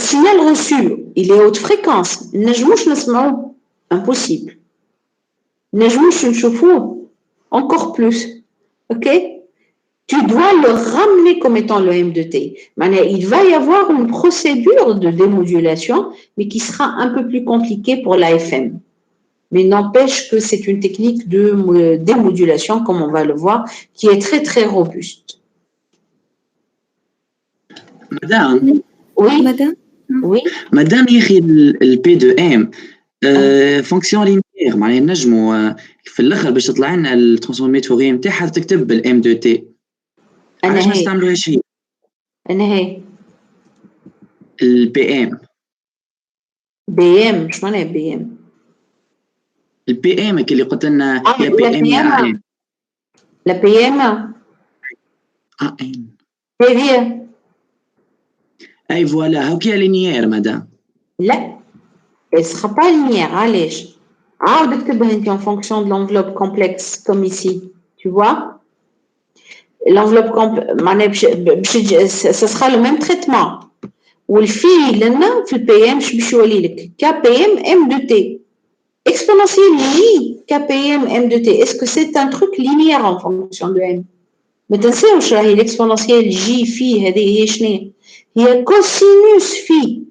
signal reçu, il est haute fréquence. نجموش نسمعوه impossible. نجموش نشوفوه encore plus. OK? Tu dois le ramener comme étant le M de T. Il va y avoir une procédure de démodulation, mais qui sera un peu plus compliquée pour l'AFM. Mais n'empêche que c'est une technique de démodulation, comme on va le voir, qui est très, très robuste. Madame. Oui. Madame. Oui. Madame, le P2M, fonction linéaire, معناها نجموا في الآخر باش تطلع لنا الترانسفورمي فوريه نتاعها تكتب بالام دو تي. علاش ما نستعملوهاش هي؟ أنا هي. البي ام. بي ام شو معناها بي ام؟ البي ام اللي قلت لنا يا بي ام يا ان. لا بي ام. ان. هي. اي فوالا هاكي لينيير مدام. لا. Elle ne sera pas linéaire. علاش؟ عاود اكتبها انت en fonction de l'enveloppe complexe comme ici. Tu vois? L'enveloppe ça sera le même traitement. والفي لنا في البي ام باش يولي لك كا بي ام ام دو تي exponentielle j kpm m de t. Est-ce que c'est un truc linéaire en fonction de m? ما تنساوش راهي الاكسبونونسيال جي في هذه هي شنو هي؟ كوسينوس في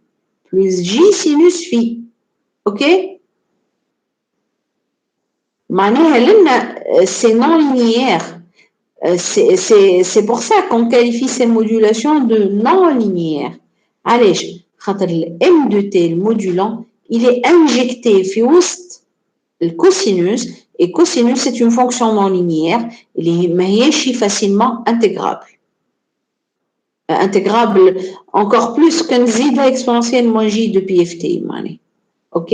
بلس جي سينوس في. اوكي معناها لنا c'est non linéaire. C'est pour ça qu'on qualifie ces modulations de non linéaires. علاش؟ خاطر ال m de t le modulant il est injecté في وسط le cosinus, et cosinus c'est une fonction non linéaire, mais facilement intégrable. Intégrable encore plus qu'un z exponentielle moins j de PFT. Ok?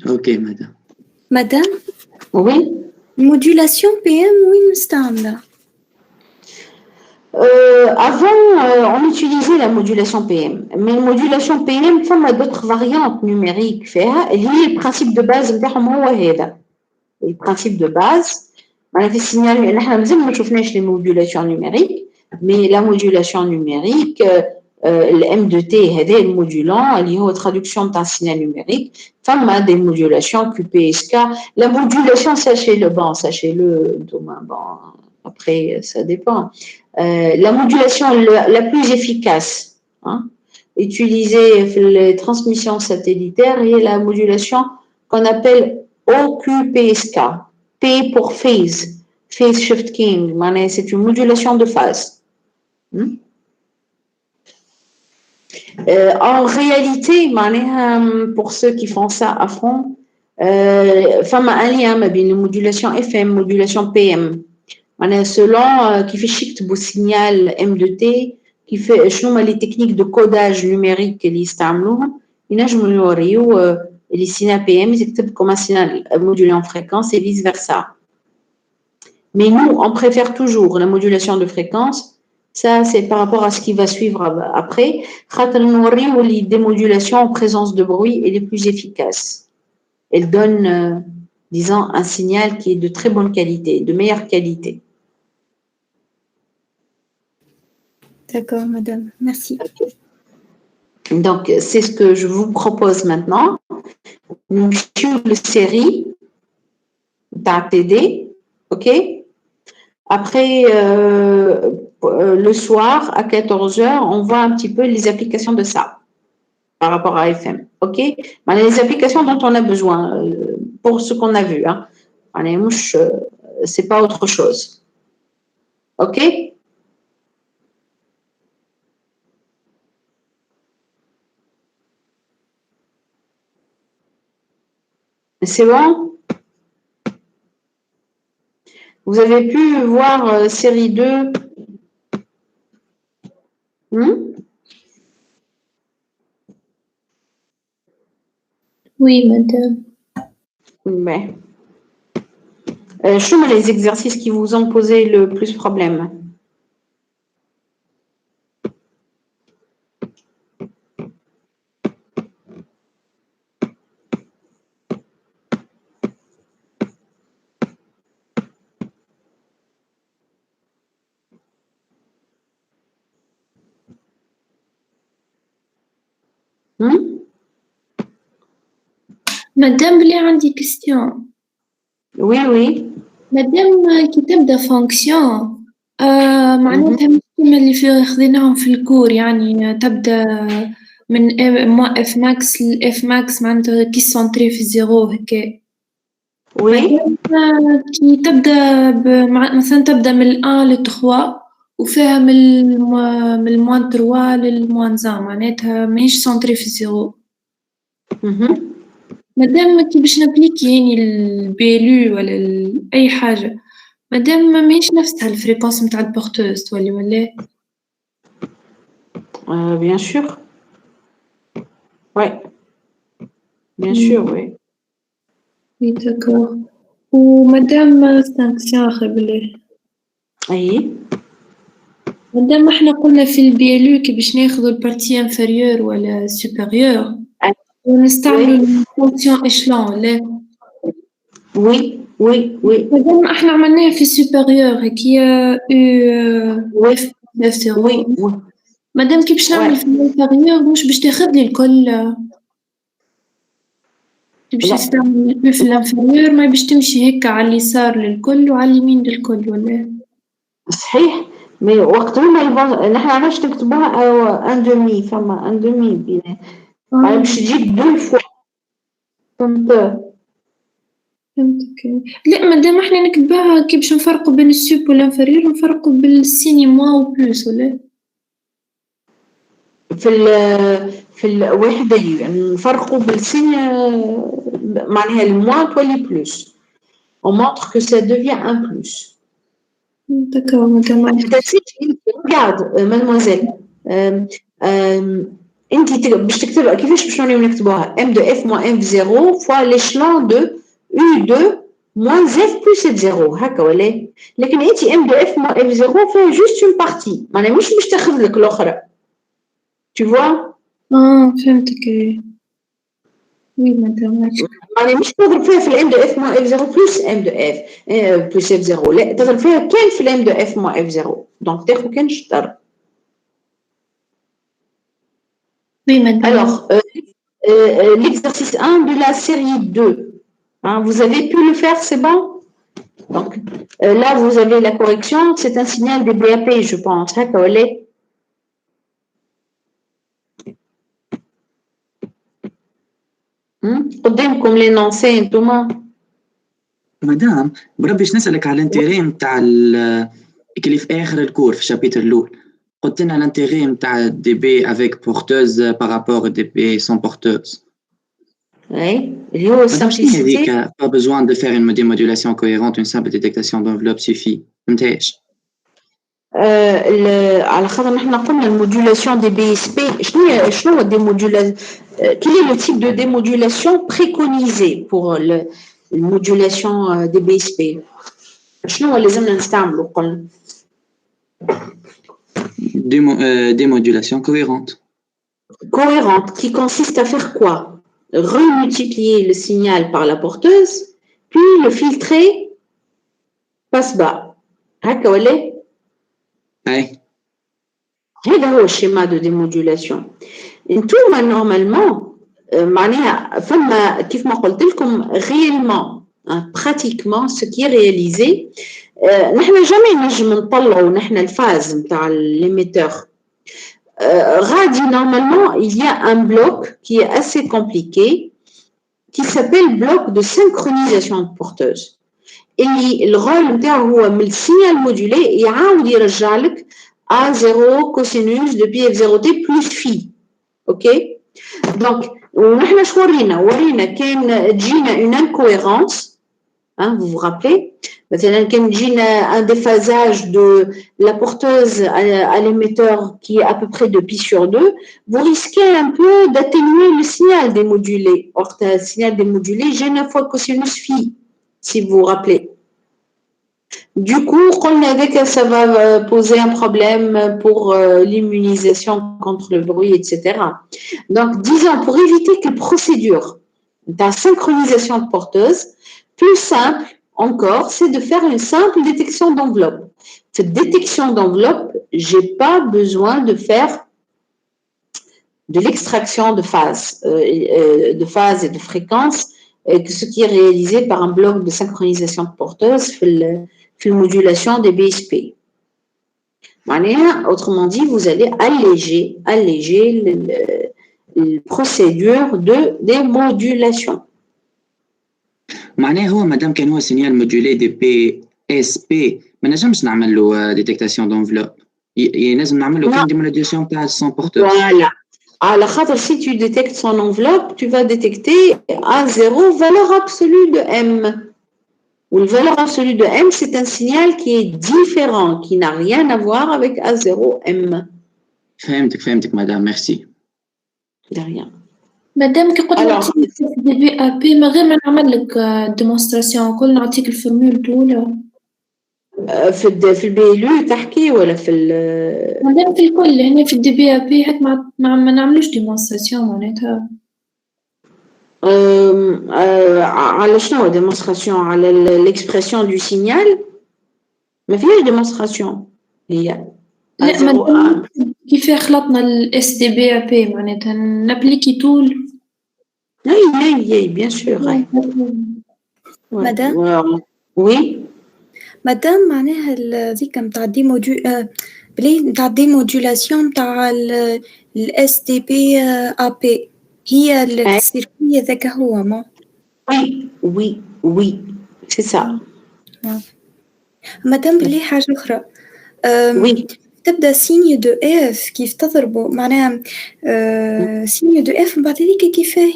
Ok, madame. Madame, Oui? modulation PM وين مستعملة؟ Avant, on utilisait la modulation PM, mais la modulation PM, il y a d'autres variantes numériques. Le principe de base, le principe de base, on a fait signaler, nous avons les modulations numériques, mais la modulation numérique, le M2T, c'est le modulant, il y a une traduction d'un signal numérique, il y a des modulations QPSK. La modulation, sachez-le, après, ça dépend. La modulation la plus efficace, utilisée dans les transmissions satellitaires, est la modulation qu'on appelle OQPSK. P pour phase shifting, c'est une modulation de phase. En réalité, pour ceux qui font ça à fond, il y a un lien entre la modulation FM, modulation PM. Selon qui fait shift au signal M2T, qui fait les techniques de codage numérique qu'ils utilisent, les signaux PM c'est comme un signal modulé en fréquence et vice versa. Mais nous, on préfère toujours la modulation de fréquence. Ça, c'est par rapport à ce qui va suivre après. Les démodulations en présence de bruit est les plus efficaces. Elles donnent, disons, un signal qui est de très bonne qualité, de meilleure qualité. D'accord, madame. Merci. Donc, c'est ce que je vous propose maintenant. Nous suivons la série d'ATD, ok? Après, le soir, à 14h, on voit un petit peu les applications de ça par rapport à FM, ok? Les applications dont on a besoin pour ce qu'on a vu, c'est pas autre chose, ok? C'est bon? Vous avez pu voir série 2? Oui, madame. Mais, je les exercices qui vous ont posé le plus problème. Madame, il y a une question. Oui, oui. Madame, qui تبدأ fonction معناتها مش كما اللي خذيناهم في الكور يعني تبدأ من F max ل F max معناتها كي سنتري في زيرو هكا. Oui. كي تبدأ مثلا تبدأ من 1 ل 3 وفيها من الموان 3 للموان 1 معناتها ماهيش سنتري في زيرو. مادام كي باش نابليكي يعني البيلو ولا أي حاجة مادام ماهيش نفسها الفريكونس نتاع البورتوز تولي ولا؟ Bien sûr. Ouais. Bien sûr, oui. Oui, d'accord. ومادام ستانكسيون أخي بالله. أي. مادام احنا قلنا في البيلو كي باش ناخذوا البارتي انفيريور ولا سوبيريور ونستعملوا الفونكسيون إشلون ولا؟ Oui, oui, oui. مادام احنا عملناها في السوبيريور هكيا Oui, oui. مادام كي باش نعمل في الانفيريور مش باش تاخذ لي الكل كي باش نستعمل في الانفيريور ما باش تمشي هكا على اليسار للكل وعلى اليمين للكل ولا؟ صحيح. مي وقت ما نحن علاش نكتبوها ان دومي فما ان دومي بينا باش تجيب دو فوا فهمتك. لا مادام احنا نكتبوها كي باش نفرقوا بين السوب والانفيريور نفرقوا بالسيني موا وبلوس ولا؟ في الوحدة نفرقوا بالسين معناها le moins تولي plus. On montre que ça devient un plus. D'accord, madame. Regarde, mademoiselle. انت باش تكتبها كيفاش باش نكتبوها m de f moins f0 fois l'échelon de u2 moins f plus f0 هكا ولا لكن انت m de f moins f0 فيها juste une partie معناها مش باش تاخذ لك الاخرى tu vois فهمتك oui madame معناها مش تضرب فيها في m de f moins f0 plus m de f plus f0 لا تضرب فيها كان في m de f moins f0 donc تاخذ كان شطر. Oui, madame. Alors, l'exercice 1 de la série 2, hein, vous avez pu le faire, c'est bon? Donc, là, vous avez la correction, c'est un signal de BAP, je pense. Hein, قدامكم l'énoncé انتوما. مدام بربيش نسألك على الانتيري نتاع اللي في آخر الكور في الشابيتر الأول. قلت لنا l'intérêt نتاع دي بي avec porteuse par rapport à des B sans porteuse. Oui, il y a simplicité. Pas besoin de faire une démodulation cohérente, une simple détection d'enveloppe suffit. فهمتهاش؟ على خاطر نحن قلنا المودولاسيون دي بي اس بي شنو الديمودولاسيون quel est le type de démodulation préconisé pour la modulation des BSP شنو اللي لازمنا نستعملوا قلنا démodulation cohérente qui consiste à faire quoi remultiplier le signal par la porteuse puis le filtrer passe bas هكا ولا هذا هو الشيما de démodulation. انتوما نورمالمون معناها فما كيف ما قلت لكم réellement pratiquement ce qui est réalisé نحن جامي نجم نطلعوا نحن الفاز نتاع l'émetteur غادي normalement il y a un bloc qui est assez compliqué qui s'appelle bloc de synchronisation de porteuse اللي الرول نتاعو هو من السينيال مودولي يعاود يرجع لك A0 cosinus de pi f0t plus phi. Ok? Donc, ونحن شو ورينا كان تجينا une incohérence, hein, vous vous rappelez? مثلا كان تجينا un déphasage de la porteuse à l'émetteur qui est à peu près de pi sur 2, vous risquez un peu d'atténuer le signal démodulé. Or, le signal démodulé, j'ai 9 fois cosinus phi, si vous vous rappelez. Du coup, ça va poser un problème pour l'immunisation contre le bruit, etc. Donc, disons, pour éviter que procédure de synchronisation de porteuse, plus simple encore, c'est de faire une simple détection d'enveloppe. Cette détection d'enveloppe, je n'ai pas besoin de faire de l'extraction de phase et de fréquence, ce qui est réalisé par un bloc de synchronisation de porteuse. في modulation des BSP. Autrement dit, vous allez alléger la procédure de démodulation. معناه هو مادام كان هو سينيال مودولي دي بي اس بي ما نجمش نعمل له ديتكتاسيون دونفلوب لازم نعمل له كان ديمودولاسيون تاع son porteur. Voilà. على خاطر si tu détectes son enveloppe, tu vas détecter A0 valeur absolue de M. Où la valeur absolue de M, c'est un signal qui est différent, qui n'a rien à voir avec A0M. فهمتك madame, merci. De rien. مادام كي قلت لك دي بي ا بي من غير ما نعمل لك ديمونستراسيون كل نعطيك الفورمول الاولى في البي ال يو تحكي ولا في مادام في الكل هنا في الدي بي ا بي هيك ما نعملوش ديمونستراسيون معناتها على شنو ديمونستراسيون على الاكسبرسيون دو سينيال ما فيهاش ديمونستراسيون هي لا كيف خلطنا الاس دي بي ا بي معناتها نابليكي طول اي بيان سور مدام وي مدام معناها ذيك نتاع بلي نتاع ديمودولاسيون نتاع الاس دي بي ا بي هي السيركوية ذاك هو ما وي سي سا مدام بلي حاجة أخرى وي تبدا سيني دو اف كيف تضربه معناها سيني دو اف من بعد هذيك كيفاه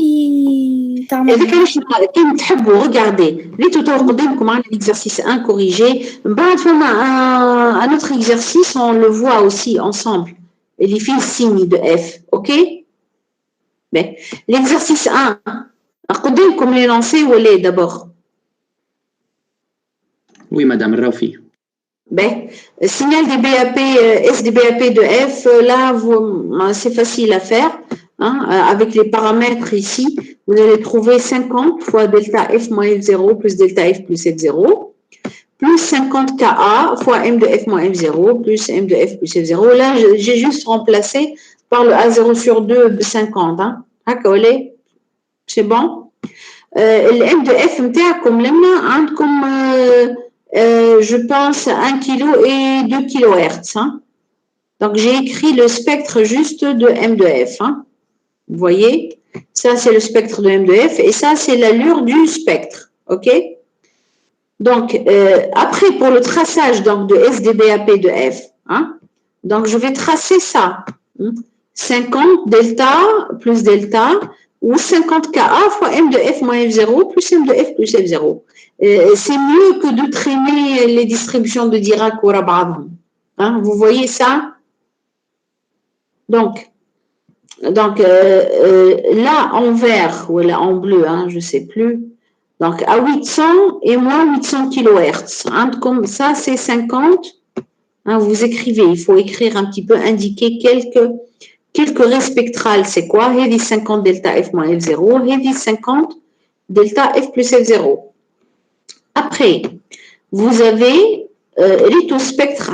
تعمل هذاك علاش كان تحبوا غاردي ريتو تو قدامكم معنا l'exercice 1 corrigé من بعد فما un autre exercice on le voit aussi ensemble اللي فيه signe de f OK ben l'exercice 1 قدامكم les lancer ولا d'abord Oui, madame Rafi. Ben, signal des BAP, SDBAP de F, là, c'est facile à faire. Hein, avec les paramètres ici, vous allez trouver 50 fois delta F moins F0 plus delta F plus F0, plus 50 KA fois M de F moins F0 plus M de F plus F0. Là, j'ai juste remplacé par le A0 sur 2 de 50. Hein. C'est bon? Le M de F, comme je pense 1 kg et 2 kHz. Hein. Donc, j'ai écrit le spectre juste de M de F. Hein. Vous voyez, ça, c'est le spectre de M de F et ça, c'est l'allure du spectre. OK? Donc, après, pour le traçage donc, de SDBAP de F, hein, donc je vais tracer ça. 50 delta plus delta ou 50 Ka fois M de F moins F0 plus M de F plus F0. C'est mieux que de traîner les distributions de Dirac ou Rabadhan. Hein, vous voyez ça? Donc là, en vert, ou là, en bleu, hein, je ne sais plus. Donc, à 800 et moins 800 kHz. Hein, comme ça, c'est 50. Hein, vous écrivez, il faut écrire un petit peu, indiquer quelques raies spectrales. C'est quoi? Heavy 50 delta F moins F0, Heavy 50 delta F plus F0. Après, vous avez l'itospectre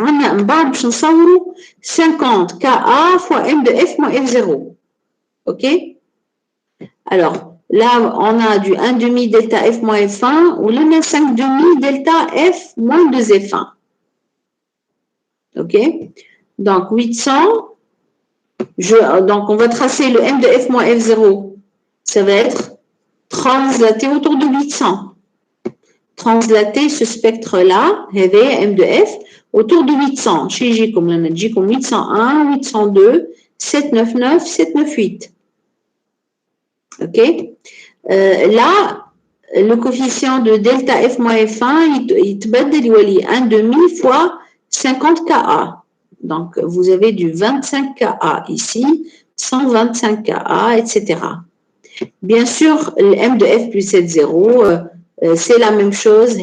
50 Ka fois M de F moins F0. OK? Alors, là, on a du 1,5 delta F moins F1 ou là, on a 5,5 delta F moins 2F1. OK? Donc, 800. Donc, on va tracer le M de F moins F0. Ça va être translaté autour de 800. Translater ce spectre-là, M de F, autour de 800. Chez J, comme on a dit, comme 801, 802, 799, 798. OK? Là, le coefficient de delta F moins F1, il te bat de 1,5 fois 50 Ka. Donc, vous avez du 25 Ka ici, 125 Ka, etc. Bien sûr, le M de F plus 7,0, c'est la même chose,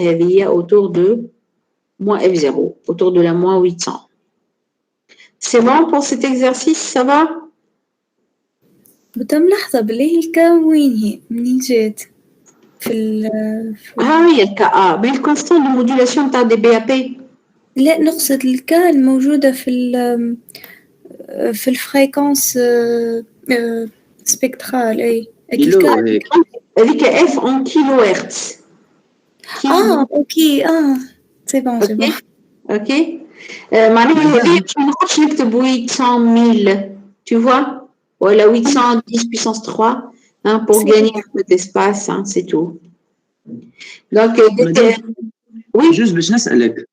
autour de moins F0, autour de la moins 800. C'est bon pour cet exercice, ça va? لحظة بالله الكا وين هي منين جات oui الكا mais le constant de modulation تاع دي BAP لا نقصد الكا الموجودة في الفريكونس سبكترال اي هذيك اف en كيلو اوكي سي بون اوكي معناها هذه ما نقدرش نكتب 800,000 tu vois voilà 810 puissance 3 hein, pour gagner un peu d'espace hein, c'est tout donc oui juste باش نسألك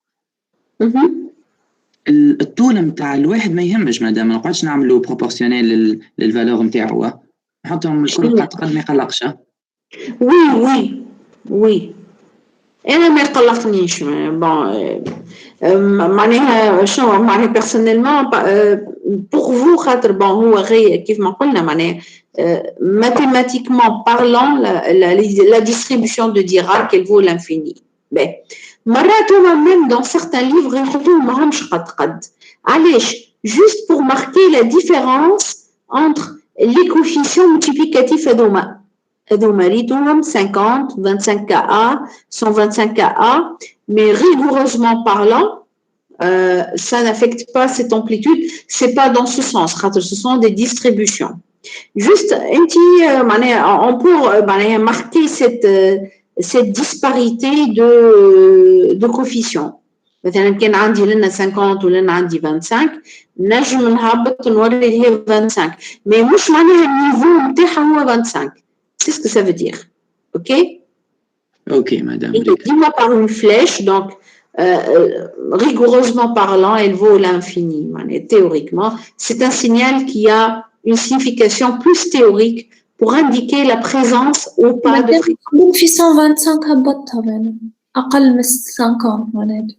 الطول نتاع الواحد ما يهمش مادام ما نقعدش نعملوا بروبورسيونيل للفالور نتاعو نحطهم الكل قد ما يقلقش وي انا ما يقلقنيش بون معناها شنو معناها بيرسونيلمون بور فو خاطر بون هو غير كيف ما قلنا معناها mathématiquement parlant la distribution de Dirac elle vaut l'infini مرات هما même dans certains livres يحطوا ماهمش قد علاش juste pour marquer la différence entre les coefficients multiplicatifs هذوما ريتهم 50 25 Ka 125 Ka mais rigoureusement parlant ça n'affecte pas cette amplitude c'est pas dans ce sens ce sont des distributions juste on peut marquer cette disparité de coefficients. مثلا كان عندي لنا 50 ولنا عندي 25 نجم نهبط نوري هي 25 mais مش معناها النيفو نتاعها هو 25 c'est ce que ça veut dire ok madame dis-moi par une flèche donc rigoureusement parlant, elle vaut l'infini. Théoriquement, c'est un signal qui a une signification plus théorique pour indiquer la présence ou pas de fréquence. في 125 هبطها يعني أقل من 50 معناته.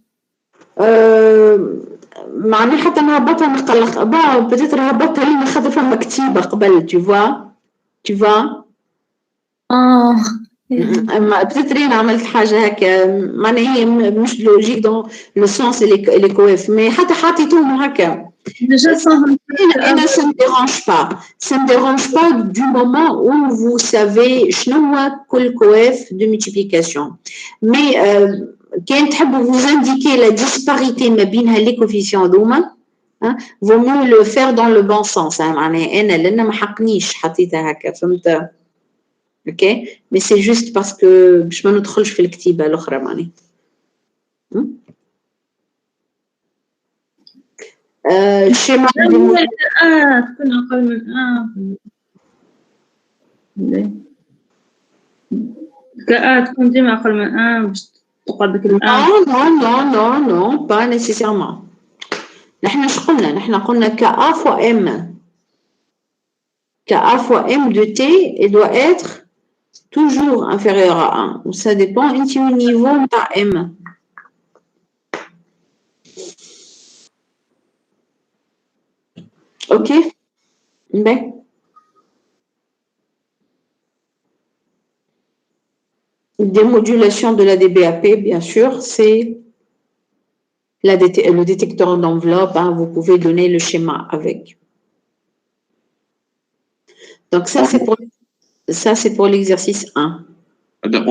معناها حتى نهبطها نقلق بديت هبطها لي خاطر فما كتيبة قبل tu vois peut-être رينا عملت حاجة هكا معناها هي مش لوجيك دون لو سونس اللي كويف مي حتى حاطيتهم هكا. أنا ça me dérange pas du moment où vous savez شنو هو كل كويف de multiplication mais كان تحبوا vous indiquer la disparité ما بينها les coefficients هذوما vaut mieux le faire dans le bon sens معناها أنا لأن ما حقنيش حطيتها هكا فهمت. ok mais c'est juste parce que باش ما ندخلش في الكتيبة الأخرى معناها. الشيما تكون أقل من تكون ديما أقل من باش تقدك non pas nécessairement. نحن اش قلنا؟ نحن قلنا كA fois M. KA fois M de T il doit être toujours inférieur à 1. Ça dépend du niveau de M. Ok? Ben. Démodulation de la DBAP, bien sûr, c'est le détecteur d'enveloppe. Vous pouvez donner le schéma avec. Donc ça, c'est pour l'exercice 1.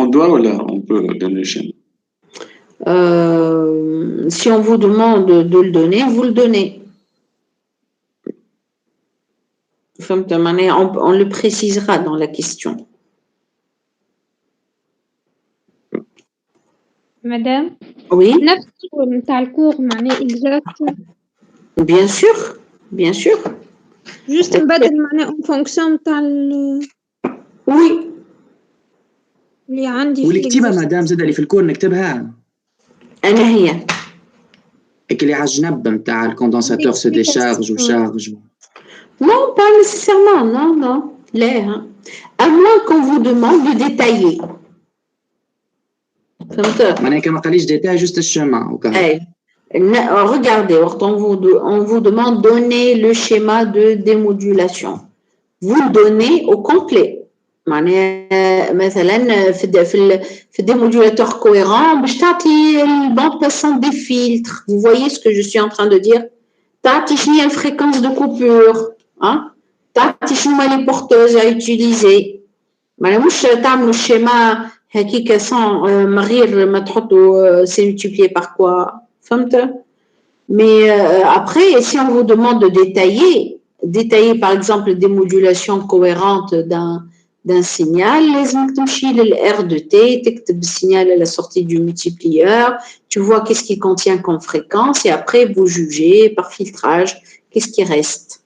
On doit ou là, on peut donner le schéma? Si on vous demande de le donner, vous le donnez. On le précisera dans la question. Madame? Oui. نفس نتاع الكور معناه exact. Bien sûr. Juste نبدل معناه en fonction نتاع Oui. اللي عندي. والكتيبة مدام زاد اللي في الكور نكتبها. أنا هي. اللي على الجنب نتاع الكوندنساتور سو ديشارج وشارج. Non, pas nécessairement, non. L'air. À moins qu'on vous demande de détailler. معناها كما قاليش détail juste le chemin. Regardez, on vous demande de donner le schéma de démodulation. Vous le donnez au complet. مثلا في démodulateur cohérent باش تعطي البande passante des filtres. Vous voyez ce que je suis en train de dire? تعطي شنو هي الفريكونس de coupure. تعطي شنو هما les porteuses à utiliser. مش تعملوا الشيما هكيك sans من غير ما تحطوا c'est multiplié par quoi. فهمت؟ Mais après, si on vous demande de détailler par exemple des modulations cohérentes d'un signal, لازم تمشي لل R de T, تكتب le signal à la sortie du multiplieur, tu vois qu'est-ce qu'il contient comme fréquence et après vous jugez par filtrage qu'est-ce qui reste.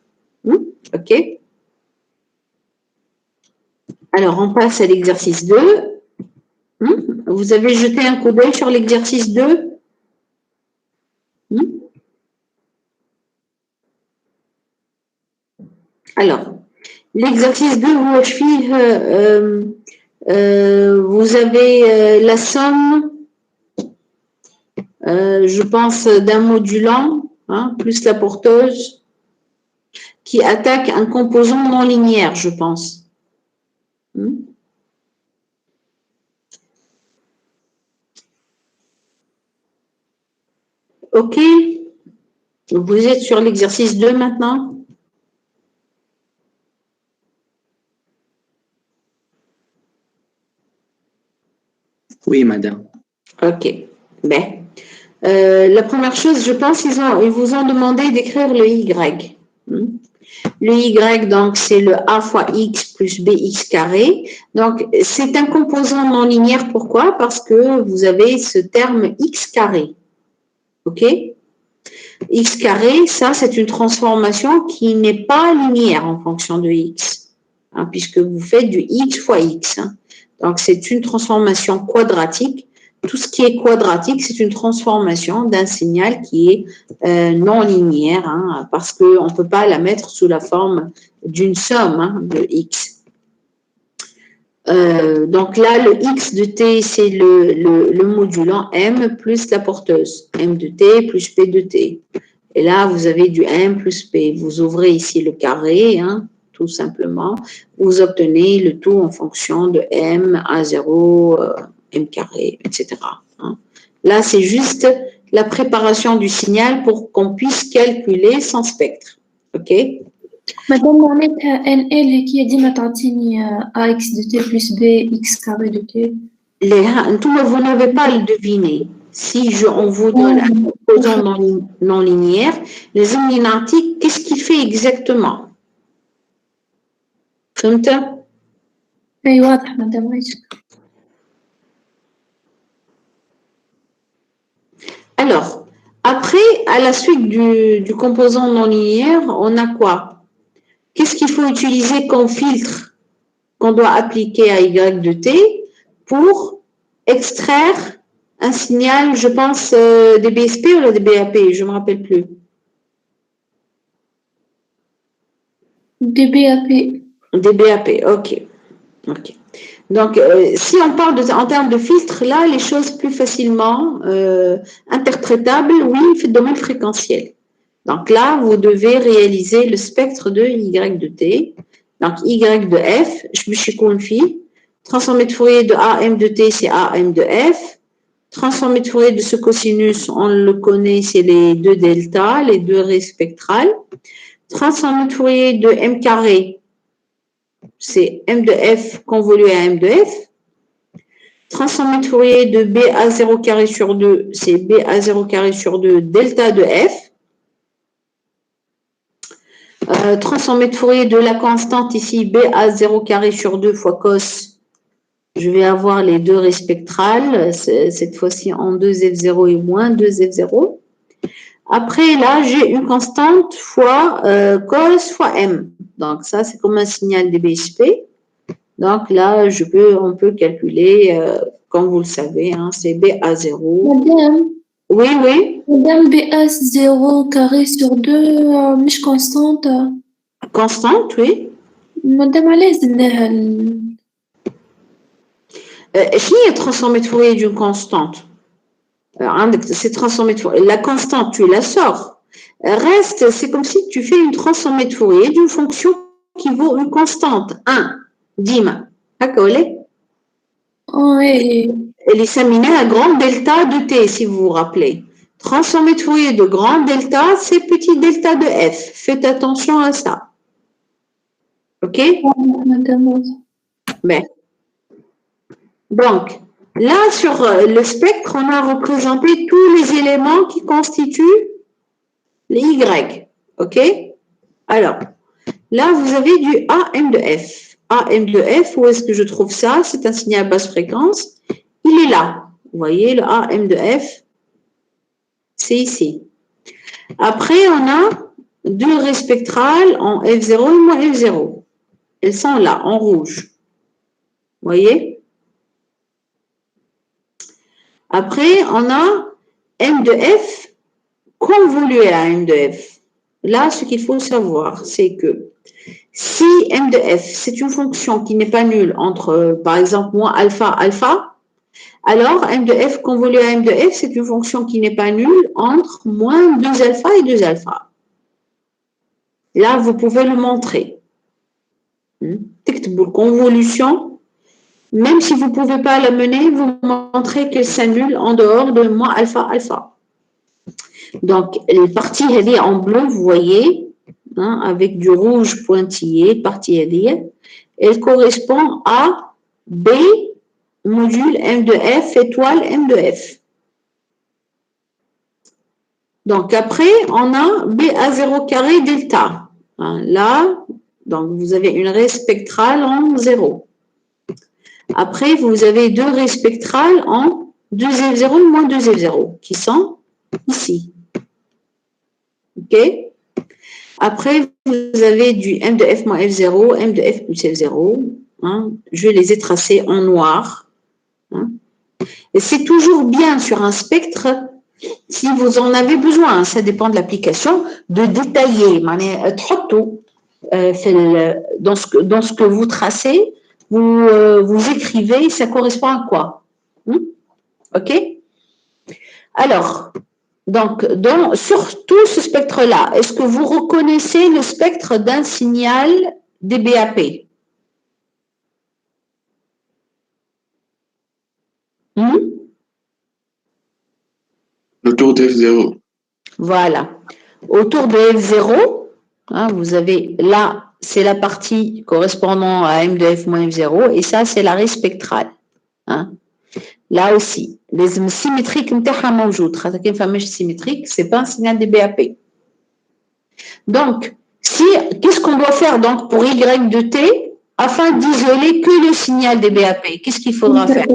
Ok? Alors on passe à l'exercice 2. Vous avez jeté un coup d'œil sur l'exercice 2? Alors, l'exercice 2, vous avez la somme, je pense, d'un modulant, plus la porteuse, qui attaque un composant non linéaire, je pense. Ok, vous êtes sur l'exercice 2 maintenant? Oui, madame. Ok. La première chose, je pense, ils vous ont demandé d'écrire le Y. Le Y, donc, c'est le A fois X plus BX carré. Donc, c'est un composant non linéaire. Pourquoi? Parce que vous avez ce terme X carré. Ok? X carré, ça, c'est une transformation qui n'est pas linéaire en fonction de X. Puisque vous faites du X fois X. Donc, c'est une transformation quadratique. tout ce qui est quadratique, c'est une transformation d'un signal qui est non linéaire, hein, parce qu'on ne peut pas la mettre sous la forme d'une somme hein, de x. Donc là, le x de t, c'est le modulant m plus la porteuse, m de t plus p de t. Et là, vous avez du m plus p. Vous ouvrez ici le carré, hein, tout simplement. Vous obtenez le tout en fonction de m à 0, m carré, etc. Hein. Là, c'est juste la préparation du signal pour qu'on puisse calculer son spectre. OK? Madame, معناتها NL هي ديما تعطيني AX de T plus B X carré de T. Vous n'avez pas à le deviner. Si on vous donne un composant non linéaire, les éliminatiques, qu'est-ce qu'il fait exactement? فهمت؟ أي واضح مدام عايشة. Alors, après, à la suite du composant non linéaire, on a quoi? Qu'est-ce qu'il faut utiliser comme filtre qu'on doit appliquer à Y de T pour extraire un signal, je pense, des BSP ou des BAP, je ne me rappelle plus. Des BAP. Des BAP, ok. Donc, si on parle en termes de filtre, là, les choses plus facilement interprétables, oui, le domaine fréquentiel. Donc là, vous devez réaliser le spectre de Y de T. Donc, Y de F, je me suis confié. Transformé de Fourier de AM de T, c'est AM de F. Transformé de Fourier de ce cosinus, on le connaît, c'est les deux delta, les deux raies spectrales. Transformé de Fourier de M carré, c'est M de F convolué à M de F. Transformé de Fourier de B à 0 carré sur 2, c'est B à 0 carré sur 2 delta de F. Transformé de Fourier de la constante ici, B à 0 carré sur 2 fois cos, je vais avoir les deux raies spectrales, cette fois-ci en 2F0 et moins 2F0. Après, là, j'ai une constante fois cos fois M. Donc, ça, c'est comme un signal des BSP. Donc, là, on peut calculer, comme vous le savez, hein, c'est B à 0. Madame. Oui, oui. Madame BS 0 carré sur 2 مش constante. Constante, oui. Madame علاش درناها شنو هي transformée de Fourier d'une constante? C'est transformée de Fourier. La constante, tu la sors. Reste, c'est comme si tu fais une transformée de Fourier d'une fonction qui vaut une constante 1, ديما. هكا ولا؟ Oui. Elle est s'aminée à grand delta de T, si vous vous rappelez. Transformée de Fourier de grand delta, c'est petit delta de F. Faites attention à ça. OK? Ben. Donc, là, sur le spectre, on a représenté tous les éléments qui constituent les Y. OK? Alors, là, vous avez du AM de F. AM de F, où est-ce que je trouve ça? C'est un signal basse fréquence. Il est là. Vous voyez, le AM de F, c'est ici. Après, on a deux raies spectrales en F0 et moins F0. Elles sont là, en rouge. Vous voyez? Après, on a M de F convolué à M de F. Là, ce qu'il faut savoir, c'est que si M de F, c'est une fonction qui n'est pas nulle entre, par exemple, moins alpha, alpha, alors M de F convolué à M de F, c'est une fonction qui n'est pas nulle entre moins 2 alpha et 2 alpha. Là, vous pouvez le montrer. Pour convolution, même si vous ne pouvez pas la mener, vous montrez qu'elle s'annule en dehors de moins alpha, alpha. Donc, les parties, elle est en bleu, vous voyez, hein, avec du rouge pointillé, partie elle correspond à B module M de F étoile M de F. Donc, après, on a B à 0 carré delta. Hein, là, donc vous avez une raie spectrale en 0. Après, vous avez deux raies spectrales en 2F0 moins 2F0 qui sont ici. OK? Après, vous avez du M de F moins F0, M de F plus F0. Hein, je les ai tracés en noir. Hein. Et c'est toujours bien sur un spectre, si vous en avez besoin, ça dépend de l'application, de détailler. Dans ce que vous tracez, vous écrivez, ça correspond à quoi? OK? Alors, donc, sur tout ce spectre-là, est-ce que vous reconnaissez le spectre d'un signal DBAP? Autour de F0. Voilà. Autour de F0, vous avez là, c'est la partie correspondant à M de F moins F0, et ça, c'est l'arrêt spectral. Là aussi, les symétriques symétrique, c'est pas un signal DBAP. Donc, qu'est-ce qu'on doit faire donc pour Y de T afin d'isoler que le signal DBAP? Qu'est-ce qu'il faudra faire?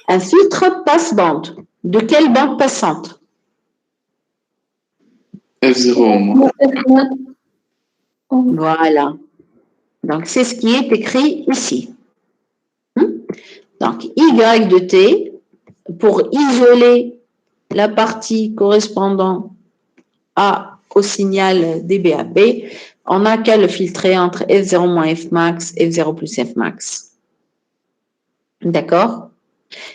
Un filtre passe-bande. De quelle bande passante? F0 au moins. Voilà. Donc, c'est ce qui est écrit ici. Donc, Y de T, pour isoler la partie correspondant au signal DBAP, on n'a qu'à le filtrer entre F0 moins Fmax, F0 plus Fmax. D'accord?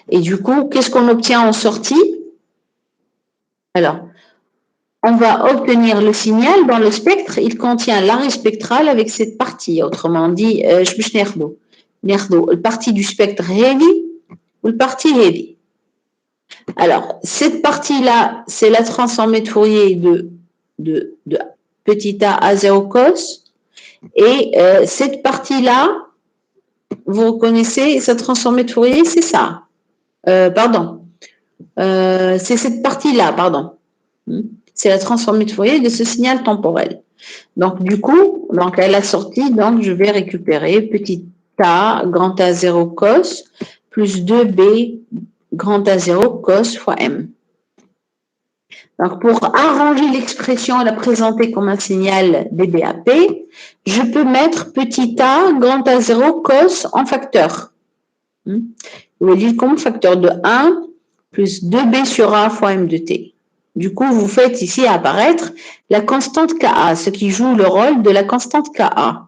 Et du coup, qu'est-ce qu'on obtient en sortie? Alors, on va obtenir le signal dans le spectre, il contient l'arrêt spectral avec cette partie. Autrement dit, la partie du spectre heavy ou la partie heavy. Alors, cette partie-là, c'est la transformée de Fourier de petit a à 0 cos. Et cette partie-là, vous reconnaissez, sa transformée de Fourier, c'est ça. C'est cette partie-là, pardon. C'est la transformée de Fourier de ce signal temporel. Donc, du coup, à la sortie, donc, je vais récupérer petit a, grand A0 cos, plus 2b, grand A0 cos fois m. Donc, pour arranger l'expression et la présenter comme un signal DBAP, je peux mettre petit a, grand A0 cos en facteur. Je vais dire comme facteur de 1 plus 2b sur a fois m de t. Du coup, vous faites ici apparaître la constante Ka, ce qui joue le rôle de la constante Ka.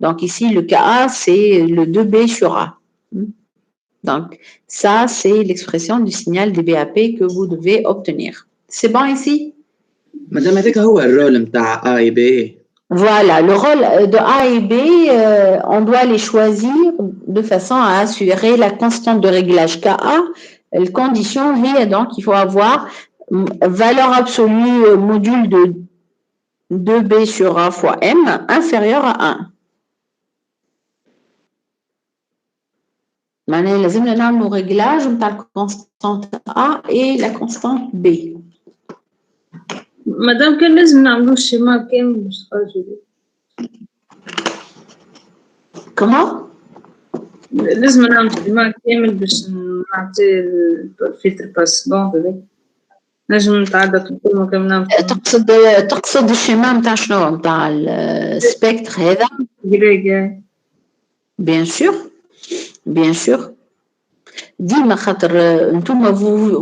Donc ici, le Ka, c'est le 2b sur a. Donc, ça, c'est l'expression du signal DBAP que vous devez obtenir. C'est bon ici? Madame, هذاك هو الرول نتاع A et B. Voilà, le rôle de A et B, on doit les choisir de façon à assurer la constante de réglage Ka. La condition est donc il faut avoir valeur absolue module de 2b sur a fois m inférieur à 1. معناها لازمنا نعملوا réglage نتاع la constante A et la constante B. مادام كان لازم نعملوا الشيما كامل باش تخرجوا. Comment? لازم نعمل الشيما كامل باش نعطي الفلتر باس بون هذاك. نجم نتعدى كل ما كان نعمل. تقصد الشيما نتاع شنو؟ نتاع السبيكتر هذا؟ Bien sûr. Bien sûr. Dima khater,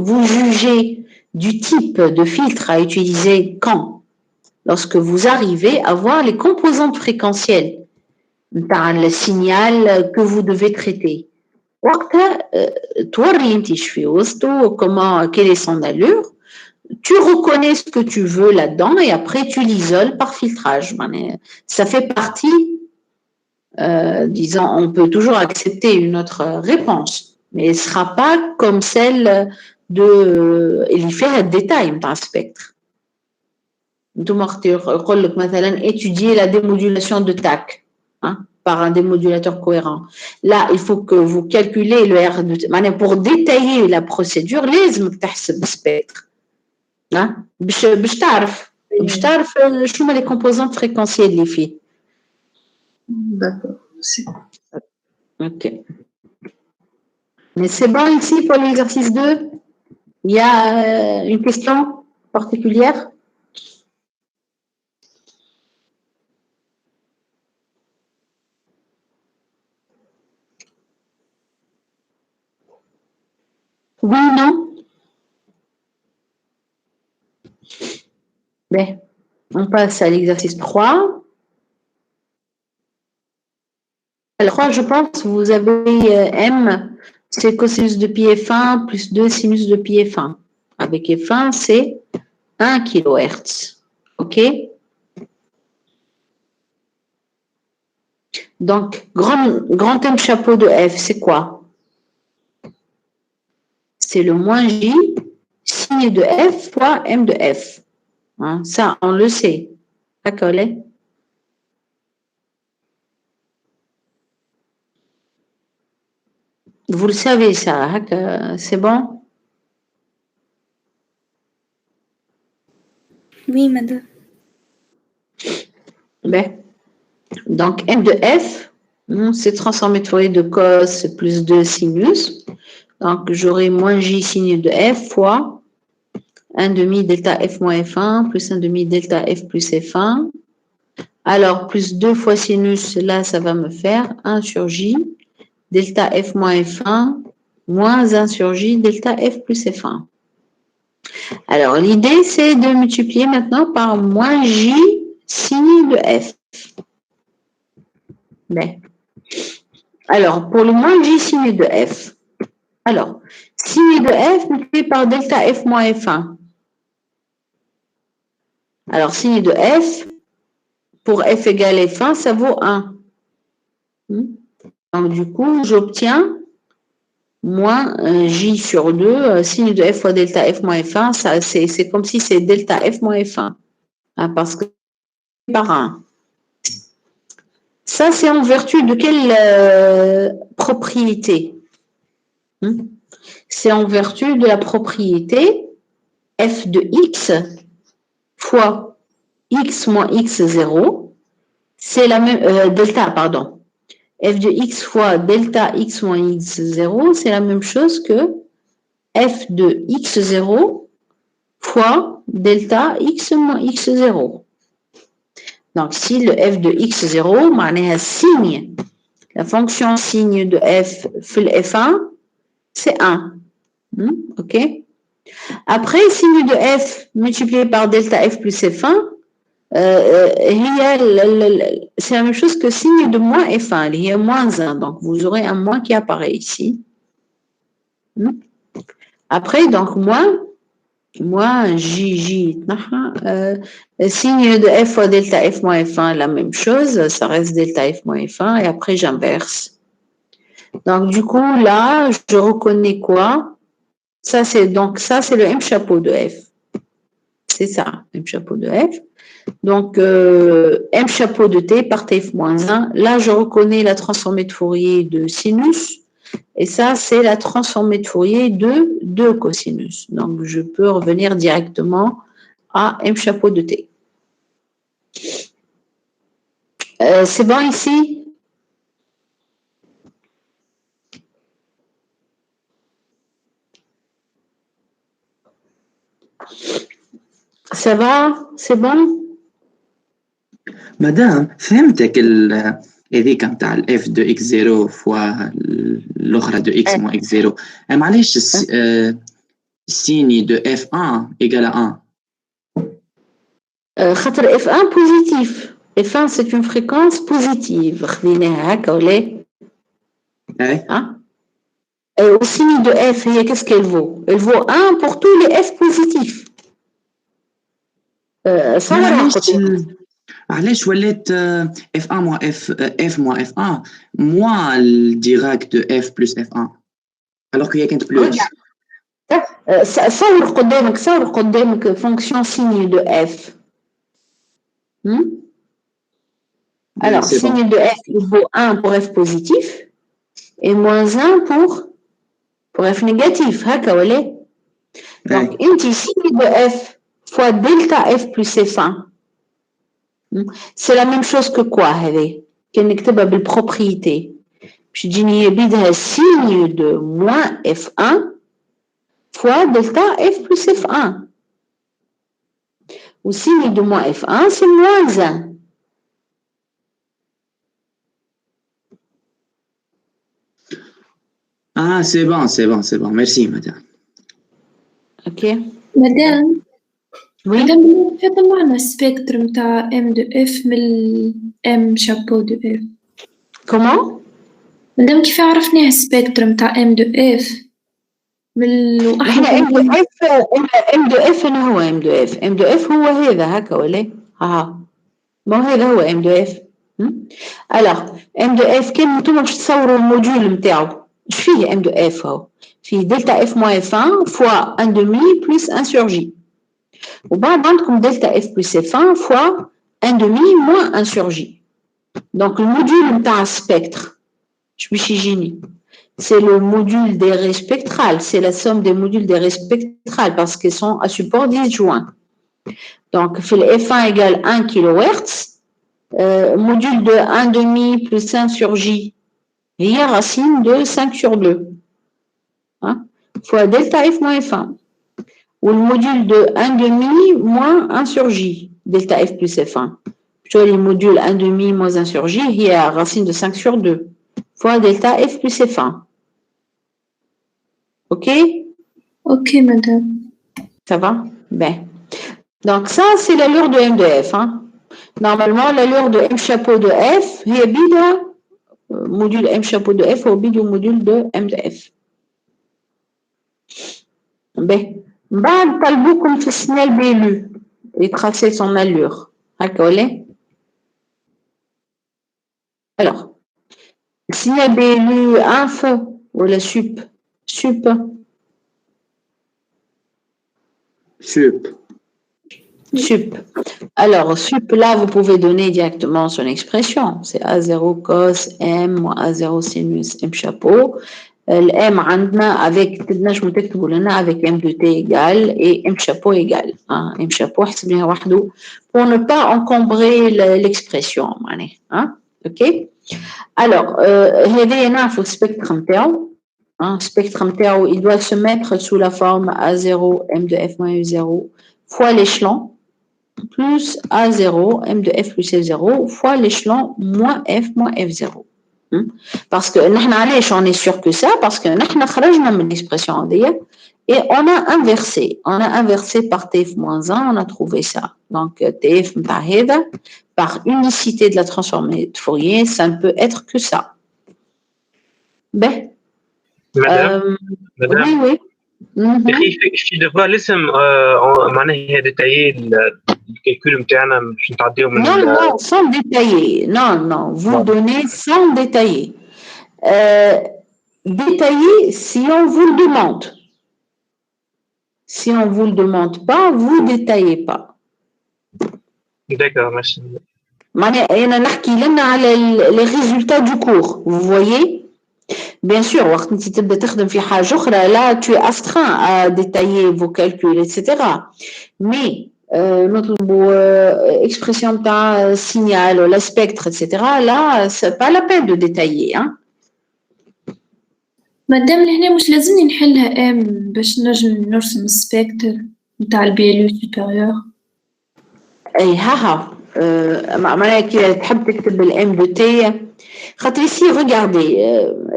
vous jugez du type de filtre à utiliser quand? Lorsque vous arrivez à voir les composantes fréquentielles dans le signal que vous devez traiter. Quelle est son allure? Tu reconnais ce que tu veux là-dedans et après tu l'isoles par filtrage. Ça fait partie, disons, on peut toujours accepter une autre réponse, mais elle ne sera pas comme celle de il fait un détail dans le spectre. Étudier la démodulation de TAC par un démodulateur cohérent. Là, il faut que vous calculez le R de T. Pour détailler la procédure, لازم تحسب spectre. باش تعرف شو les composantes fréquentielles اللي فيه. D'accord. Ok. Mais c'est bon ici pour l'exercice 2? Il y a une question particulière? Oui, non? Bien, on passe à l'exercice 3. Alors, 3, je pense, vous avez M, c'est cosinus de pi F1 plus 2 sinus de pi F1. Avec F1, c'est 1 kHz. OK? Donc, grand M chapeau de F, c'est quoi? C'est le moins J, signe de F fois M de F. Hein, ça, on le sait. D'accord, les? Vous le savez, ça, hein, c'est bon? Oui, madame. Ben, donc, M de F, c'est transformé de Fourier de cos plus 2 sinus. Donc, j'aurai moins J signe de F fois 1 demi delta F moins F1 plus 1 demi delta F plus F1. Alors, plus 2 fois sinus, là, ça va me faire 1 sur J delta F moins F1 moins 1 sur J delta F plus F1. Alors, l'idée, c'est de multiplier maintenant par moins J signe de F. Bien. Alors, pour le moins J signe de F, alors, signe de F multiplié par delta F moins F1. Alors, signe de F, pour F égale F1, ça vaut 1. Donc, du coup, j'obtiens moins J sur 2, signe de F fois delta F moins F1, ça, c'est comme si c'est delta F moins F1, hein, parce que c'est par 1. Ça, c'est en vertu de quelle propriété? C'est en vertu de la propriété F de X fois X moins X0, c'est la même, delta, pardon. F de X fois delta X moins X0, c'est la même chose que F de X0 fois delta X moins X0. Donc, si le F de X0, معناها signe, la fonction signe de F, F1, c'est 1. OK? Après, signe de F multiplié par delta F plus F1, c'est la même chose que signe de moins F1, il y a moins 1, donc vous aurez un moins qui apparaît ici. Après, donc, moins J, signe de F fois delta F moins F1, la même chose, ça reste delta F moins F1, et après j'inverse. Donc, du coup, là, je reconnais quoi? Ça, c'est le M chapeau de F. C'est ça, M chapeau de F. Donc, M chapeau de T par T moins 1. Là, je reconnais la transformée de Fourier de sinus. Et ça, c'est la transformée de Fourier de 2 cosinus. Donc, je peux revenir directement à M chapeau de T. C'est bon ici? Ça va? C'est bon? مدام فهمتك هذيك نتاع الاف دو اكس 0 فوا الاخرى دو اكس موان اكس 0 معليش السيني دو اف 1 ايكال 1 خاطر F1 positif. F1 c'est une fréquence positive. خذيناها هكا ولا؟ Hein? Au signe de F, qu'est-ce qu'elle vaut? Elle vaut 1 pour tous les F positifs. علاش ولات اف 1 moins f moins f1 moins الديراك دو f plus f1 alors qu'il y a كانت بلوس صور قدامك fonction signe de f. Alors, signe de f, il vaut 1 pour f positif et moins 1 pour f négatif. Donc, une signe de f fois delta f plus f1. C'est la même chose que quoi, qu'elle نكتبها بالpropriété. Je dis qu'il signe de moins f1 fois delta f plus f1. Ou signe de moins f1, c'est moins 1. Ah, c'est bon. Merci, madame. Ok. Madame, Oui. Madame, كيف معنا السبيكتر متاع M de F من M chapeau de F. Comment? مادام كيف عرفناه السبيكتر متاع M de F من احنا ام دو اف انا هو ام دو اف. ام دو اف هو هذا هكا ولا؟ ها ما هو هذا هو ام دو اف. الوغ ام دو اف كان نتوما باش تصوروا الموديول نتاعو اش فيه ام دو اف هو فيه دلتا اف موان اف 1 فوا ان دومي بلس ان سور جي وبعد عندكم دلتا اف بلس اف 1 فوا ان دومي موان ان سور جي. دونك الموديول نتاع السبيكتر اش باش يجيني؟ C'est le module des raies spectrales, c'est la somme des modules des raies spectrales parce qu'ils sont à support disjoint. Donc, F1 égale 1 kHz, module de 1,5 plus 1 sur J, il y a racine de 5 sur 2, hein, fois delta F moins F1. Ou le module de 1,5 moins 1 sur J, delta F plus F1. Plutôt les modules 1,5 moins 1 sur J, il y a racine de 5 sur 2, fois delta F plus F1. Ok? Ok, madame. Ça va? Ben. Donc, ça, c'est l'allure de M de F. Hein. Normalement, l'allure de M chapeau de F, il y a bida, module M chapeau de F au bida module de M de F. Ben. بعد طلبوكم في السينال بيلو يتراسي son allure. D'accord? Alors, le signal BLU inf ou la sup? Sup. Sup. Alors, sup, là, vous pouvez donner directement son expression. C'est A0 cos M moins A0 sinus M chapeau. M عندنا avec تنجموا تكتبوا لنا avec M de T égale et M chapeau égale. Hein? M chapeau حسبناها وحده pour ne pas encombrer l'expression. Hein? Ok? Alors, هذا نعرفوا السبيكتر نتاعو. Un spectre MTAO, il doit se mettre sous la forme A0 M de F moins U0 fois l'échelon plus A0 M de F plus F0 fois l'échelon moins F moins F0. Parce que on est sûr que ça, parce que nous avons l'expression et on a inversé. On a inversé par TF moins 1, on a trouvé ça. Donc TF par unicité de la transformée de Fourier, ça ne peut être que ça. Ben. مدام Oui. في دفا لازم معناها ديتايي الكالكول نتاعنا باش نتعديو من Non, sans détailler. Non, vous donnez sans détailler. Détailler si on vous le demande. Si on ne vous le demande pas, vous ne détaillez pas. D'accord, merci. أنا نحكي لنا على les résultats du cours. Vous voyez? Bien sûr, وقت انت تبدا تخدم في حاجه اخرى là tu es astreint à détailler vos calculs etc. Mais نطلبوا expression تاع signal ولا spectre etc. là c'est pas la peine de détailler hein. مادام هنا مش لازمني نحلها ام باش نجم نرسم السبيكتر نتاع البيلو سوبيريور. اي ها معناها كي تحب تكتب الام دو تي خاطر ici regardez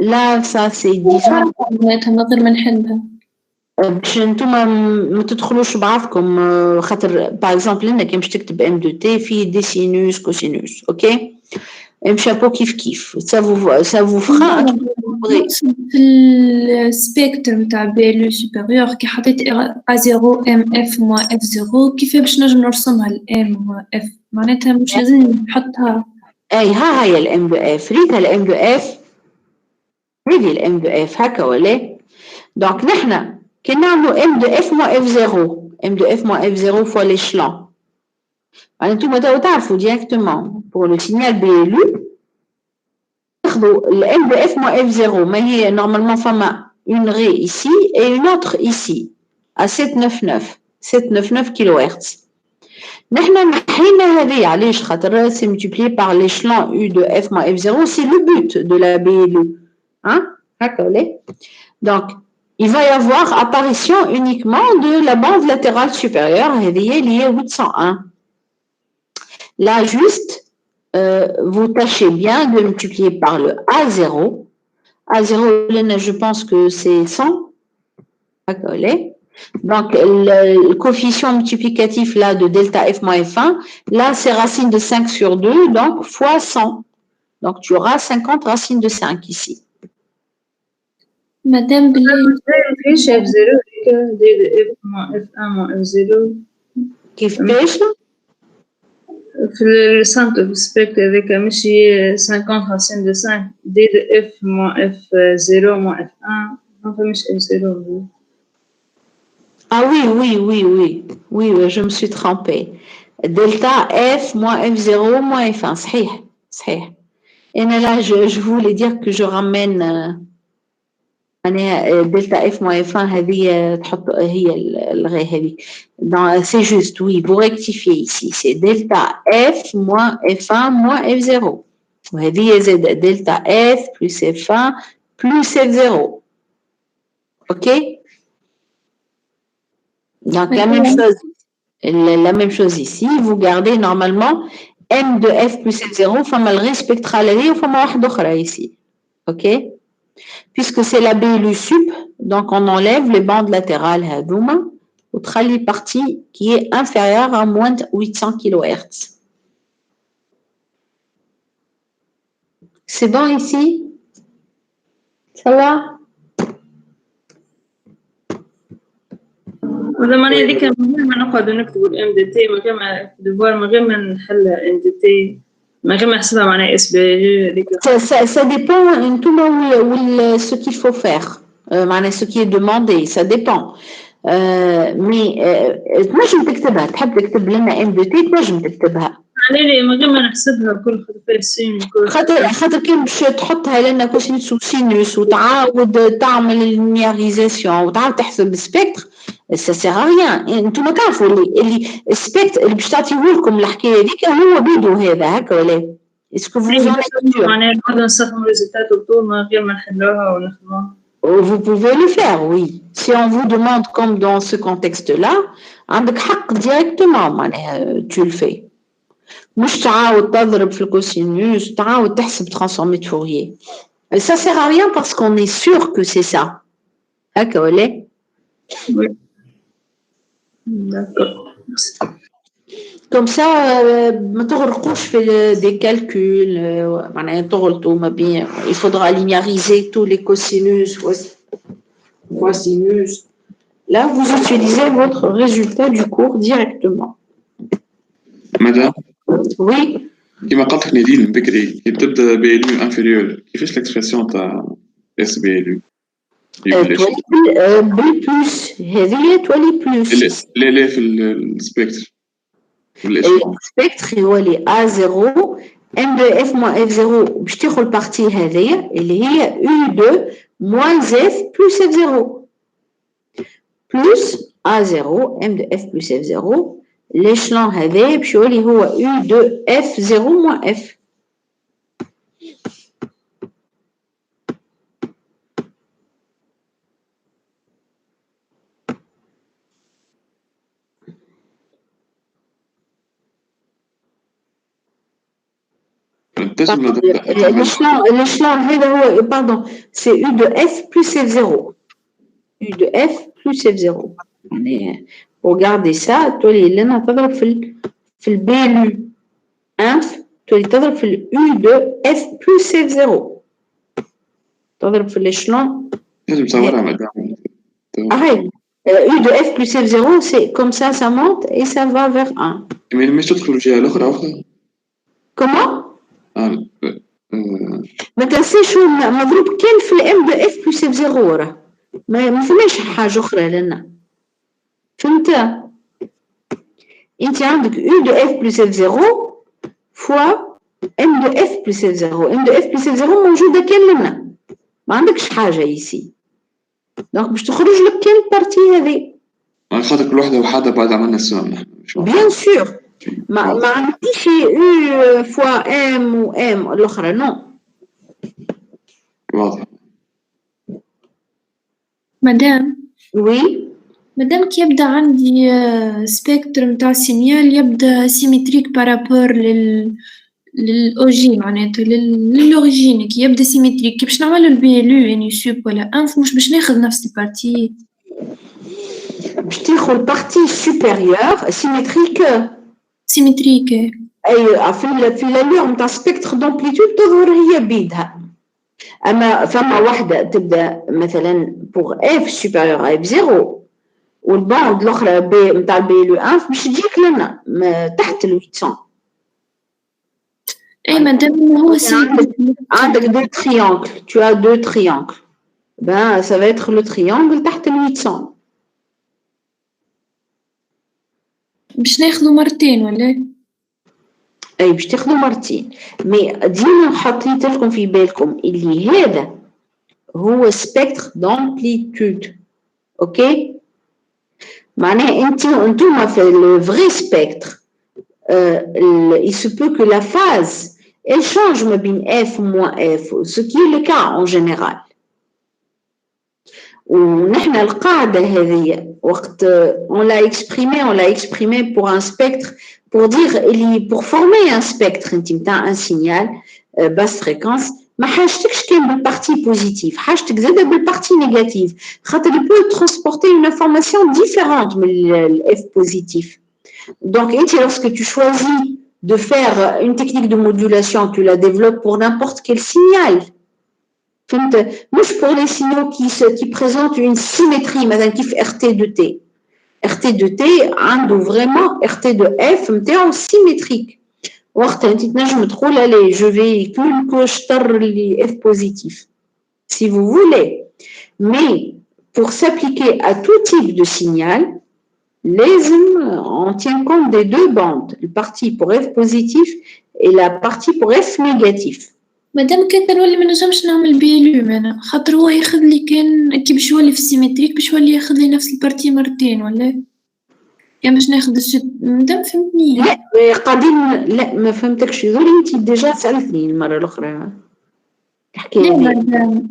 là ça c'est disons من غير ما نحلها باش نتوما ما تدخلوش بعضكم خاطر باغ اكزومبل انك باش تكتب ام دو تي فيه دي سينوس كوسينوس اوكي ام شابو كيف ça vous fera في السبيكتر نتاع بيلو سوبيريور كي حطيت A0 ام اف مع اف 0 كيف باش نجم نرسمها الام اف معناتها مش لازم نحطها. اي ها هي الام دو اف ريتها الام دو اف هذه الام دو اف هكا ولا دونك نحنا كي نعملوا ام دو اف مع اف 0 ام دو اف مع اف 0 فوا ليشلون يعني انتوما تعرفوا ديريكتومون بور لو سينيال BLU تاخذوا الام دو اف مع اف 0 ما هي نورمالمون فما une raie ici et une autre ici à 799 كيلو هرتز. نحنا نحينا هذه علاش خاطر c'est multiplié par l'échelon U de F moins F0 c'est le but de la BLU hein هكا ولا donc il va y avoir apparition uniquement de la bande latérale supérieure هذه اللي هي 801 là juste vous tâchez bien de multiplier par le A0 je pense que c'est 100 هكا ولا Donc, le coefficient multiplicatif là de delta F moins F1, là, c'est racine de 5 sur 2, donc fois 100. Donc, tu auras 50 racines de 5 ici. Madame كيفاش F0 دي F moins F1 moins F0 كيفاش؟ في السنتر في السبيكت هذاك ماشي 50 racine de 5 دي F moins F0 moins F1 ما فهمش F0. Ah oui, je me suis trompée. Delta F moins F0 moins F1, صحيح. Et là, je voulais dire que je ramène delta F moins F1, هي الغي هذيك. C'est juste, oui, vous rectifiez ici. C'est delta F moins F1 moins F0. وهذه زاد delta F plus F1 plus F0. OK? Donc, la même chose ici. Vous gardez normalement M de F plus F0, فما الغي spectral هذه وفما واحدة أخرى ici. OK? Puisque c'est la BLU sup, donc on enlève les bandes latérales هذوما وتخلي partie qui est inférieure à moins de 800 kHz. C'est bon ici? Ça va? ولا معناها هذيك من غير ما نقعدوا نكتبوا الام دي تي من غير ما ديفوار من غير ما نحلها ام دي تي من غير ما نحسبها معناها اس بي يو هذيك. Ça dépend انتوما ce qu'il faut faire. معناها ce qui est demandé, ça dépend. mais تنجم تكتبها، تحب تكتب لنا ام دي تي تنجم تكتبها. على من غير ما نحسبها كل خطوة سين خاطر كي باش تحطها لنا كوسينوس وسينوس وتعاود تعمل اللينياريزاسيون وتعاود تحسب السبيكتر ça sert à rien. انتم تعرفوا اللي السبيكتر اللي باش تعطيه لكم الحكايه هذيك هو بيدو هذا هكا ولا اسكو فو معناها نقعدوا نستخدموا ريزلتات وطول من غير ما نحلوها ونخدموها. Vous pouvez le faire, oui. Si on vous demande comme dans ce contexte-là, عندك حق directement معناها tu le fais. مش تعاود تضرب في الكوسينوس تعاود تحسب transformé de Fourier. Ça sert à rien parce qu'on est sûr que c'est ça. هكا ولا؟ Oui. D'accord. Comme ça, ما تغرقوش في des calculs. معناها تغلطوا ما بين. Il faudra linéariser tous les cosinus, cosinus. Là, vous utilisez votre résultat du cours directement. Madame. Oui. كما قلت لك نادين من بكري كي تبدا بيلو انفيريور كيفاش الاكسبرسيون تاع اس بيلو؟ بلي بلس هذه تولي بلس. لا في السبيكتر. السبيكتر يولي A0 M de F moins F0 باش تاخذ البارتي هذه اللي هي U2 moins F plus F0 plus A0 M de F plus F0 l'échelon هذا باش يولي هو U2 F0 moins F. L'échelon هذا pardon c'est U de F plus F0 U de F plus F0 يعني regardez ça تولي لنا تضرب في البيلو انف تولي تضرب في U de F plus F0 تضرب في l'échelon لازم تصورها مدام U de F plus F0 c'est comme ça ça monte et ça va vers 1 mais مش تدخل الجهة الأخرى comment ما تنساش هو مضروب كان في الام دو اف بلس اف 0 راه ما فماش حاجه اخرى لنا فهمت انت عندك يو دو اف بلس اف 0 فوا ام دو اف بلس اف 0 ام دو اف بلس اف 0 موجوده كان لنا ما عندكش حاجه يسي دونك باش تخرج لك كان البارتي هذه خاطر كل وحده وحده بعد عملنا السؤال بيان سور ما عنديش U fois M ou M الأخرى non. واضح. مدام. Oui. مدام كي يبدا عندي سبيكتر متاع السينيال يبدا سيمتريك بارابور للأوجي معناتها للأوريجين كي يبدا سيمتريك كي باش نعملو البي ال يو يعني سوب ولا انف مش باش ناخذ نفس البارتي. باش تاخذ البارتي سوبيريور سيمتريك. سيمتريك. اي في لالور نتاع سبيكتر دومبليتود تظهر هي بيدها. اما فما واحده تبدا مثلا بوغ اف سوبيريور اف 0 والباند الاخرى بي نتاع البي لو 1 باش تجيك لنا تحت ال 800. اي مادام هو عندك دو تريانجل tu as deux triangles ben ça va être le triangle تحت ال 800. باش ناخذوا مرتين ولا؟ اي باش تاخذوا مرتين مي ديما حطيت لكم في بالكم اللي هذا هو سبيكتر دامبليتود. اوكي معناه انتوما في le vrai spectre il se peut que la phase elle change ما بين f moins f ce qui est le cas en général. ونحن القاعدة هذه وقت on l'a exprimé pour un spectre pour dire pour former un spectre نتاع un signal basse fréquence ما حاجتكش كان بالبارتي بوزيتيف حاجتك زاده بالبارتي نيجاتيف خاطر il peut transporter une information différente من f positif. Donc lorsque tu choisis de faire une technique de modulation tu la développes pour n'importe quel signal. مش pour les signaux qui présentent une symétrie مثلا كيف RT de T. RT de T عنده vraiment RT de F نتاعو symétrique. وقتها انت تنجم تقول allez je véhicule que شطر اللي F positif si vous voulez. Mais pour s'appliquer à tout type de signal, on tient compte des deux bandes, la partie pour F positif et la partie pour F négatif. مادام كان نولي ما نجمش نعمل بيلو انا خاطر هو ياخذ لي كان كي باش يولي في السيمتريك باش يولي ياخذ لي نفس البارتي مرتين ولا يا باش ناخذ مادام فهمتني. لا قادم لا ما فهمتكش ذولي انت ديجا سالتني المره الاخرى تحكي لي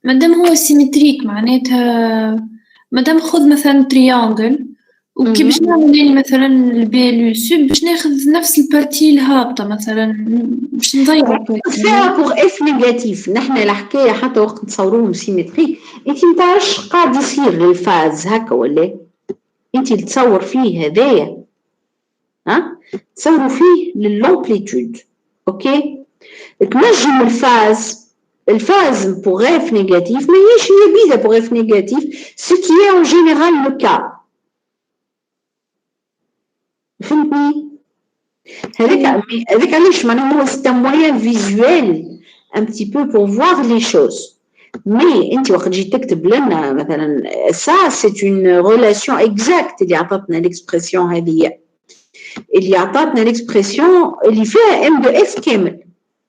مادام هو سيمتريك معناتها مادام خذ مثلا تريانجل وكي باش نعمل لي مثلا البيلو سود باش ناخذ نفس البارتي الهابطه مثلا باش نضيع فيها بوغ اف نيجاتيف. نحن الحكايه حتى وقت نصوروهم سيمتريك انت ما تعرفش قاعد يصير للفاز هكا ولا انت اللي تصور فيه هذايا تصوروا فيه للامبليتود. اوكي تنجم الفاز pour F négatif mais هيش هي بيدا pour F négatif ce qui est en général le cas. فهمتني؟ هذاك علاش معناها هو c'est un moyen visuel un petit peu pour voir les choses. mais انت وقت جيت تكتب لنا مثلا ça c'est une relation exacte اللي عطاتنا الاكسبرسيون هذه اللي عطاتنا الاكسبرسيون اللي فيها m de f كامل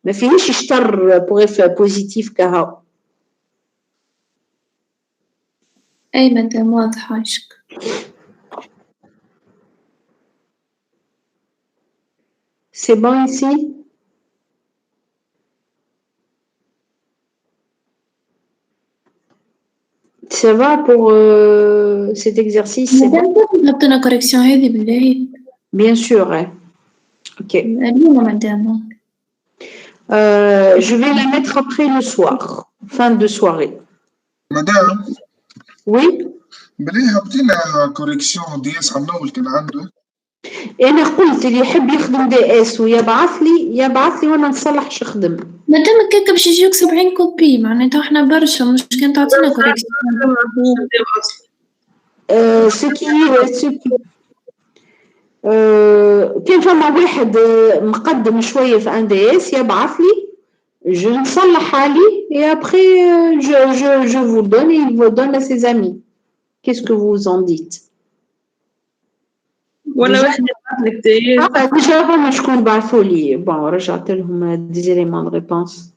ما فيهش يشتر pour f positif كهو. اي مادام واضحه عشك. C'est bon ici? Ça va pour cet exercice? C'est bon? نحطنا correction هذه بالله. Bien sûr. Ouais. Ok. Je vais la mettre après le soir, fin de soirée. Madame? Oui? بليه هبطينا correction دي اس عملوا كان عنده. أنا قلت اللي يحب يخدم دي اس ويبعث لي وأنا نصلح شو خدم. مادام هكاك باش يجيوك 70 كوبي معناتها احنا برشا مش كان تعطينا كوريكسيون. كان فما واحد مقدم شوية في ان دي اس يبعث لي جو نصلح عليه et après je vous donne et il vous donne à ses amis. Qu'est-ce que vous en dites? ولا واحد يبعث لك داير ديجا هما شكون بعثوا لي بون رجعت لهم دي زيليمون دو ريبونس.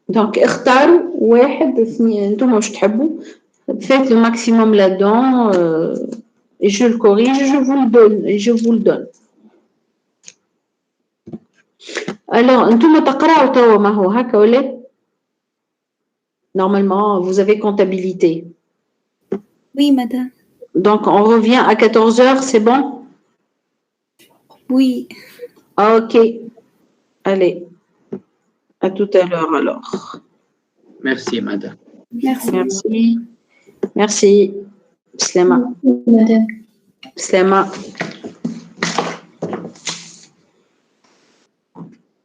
دونك اختاروا واحد اثنين انتم واش تحبوا faites le maximum là-dedans et je le corrige je vous le donne. Alors انتم تقراو توا ما هو هكا ولا normalement vous avez comptabilité. Oui, madame. Donc, on revient à 14h, c'est bon? Oui. Ok. Allez. À tout à l'heure alors. Merci, madame. Merci. Merci. Slema. Madame. Slema.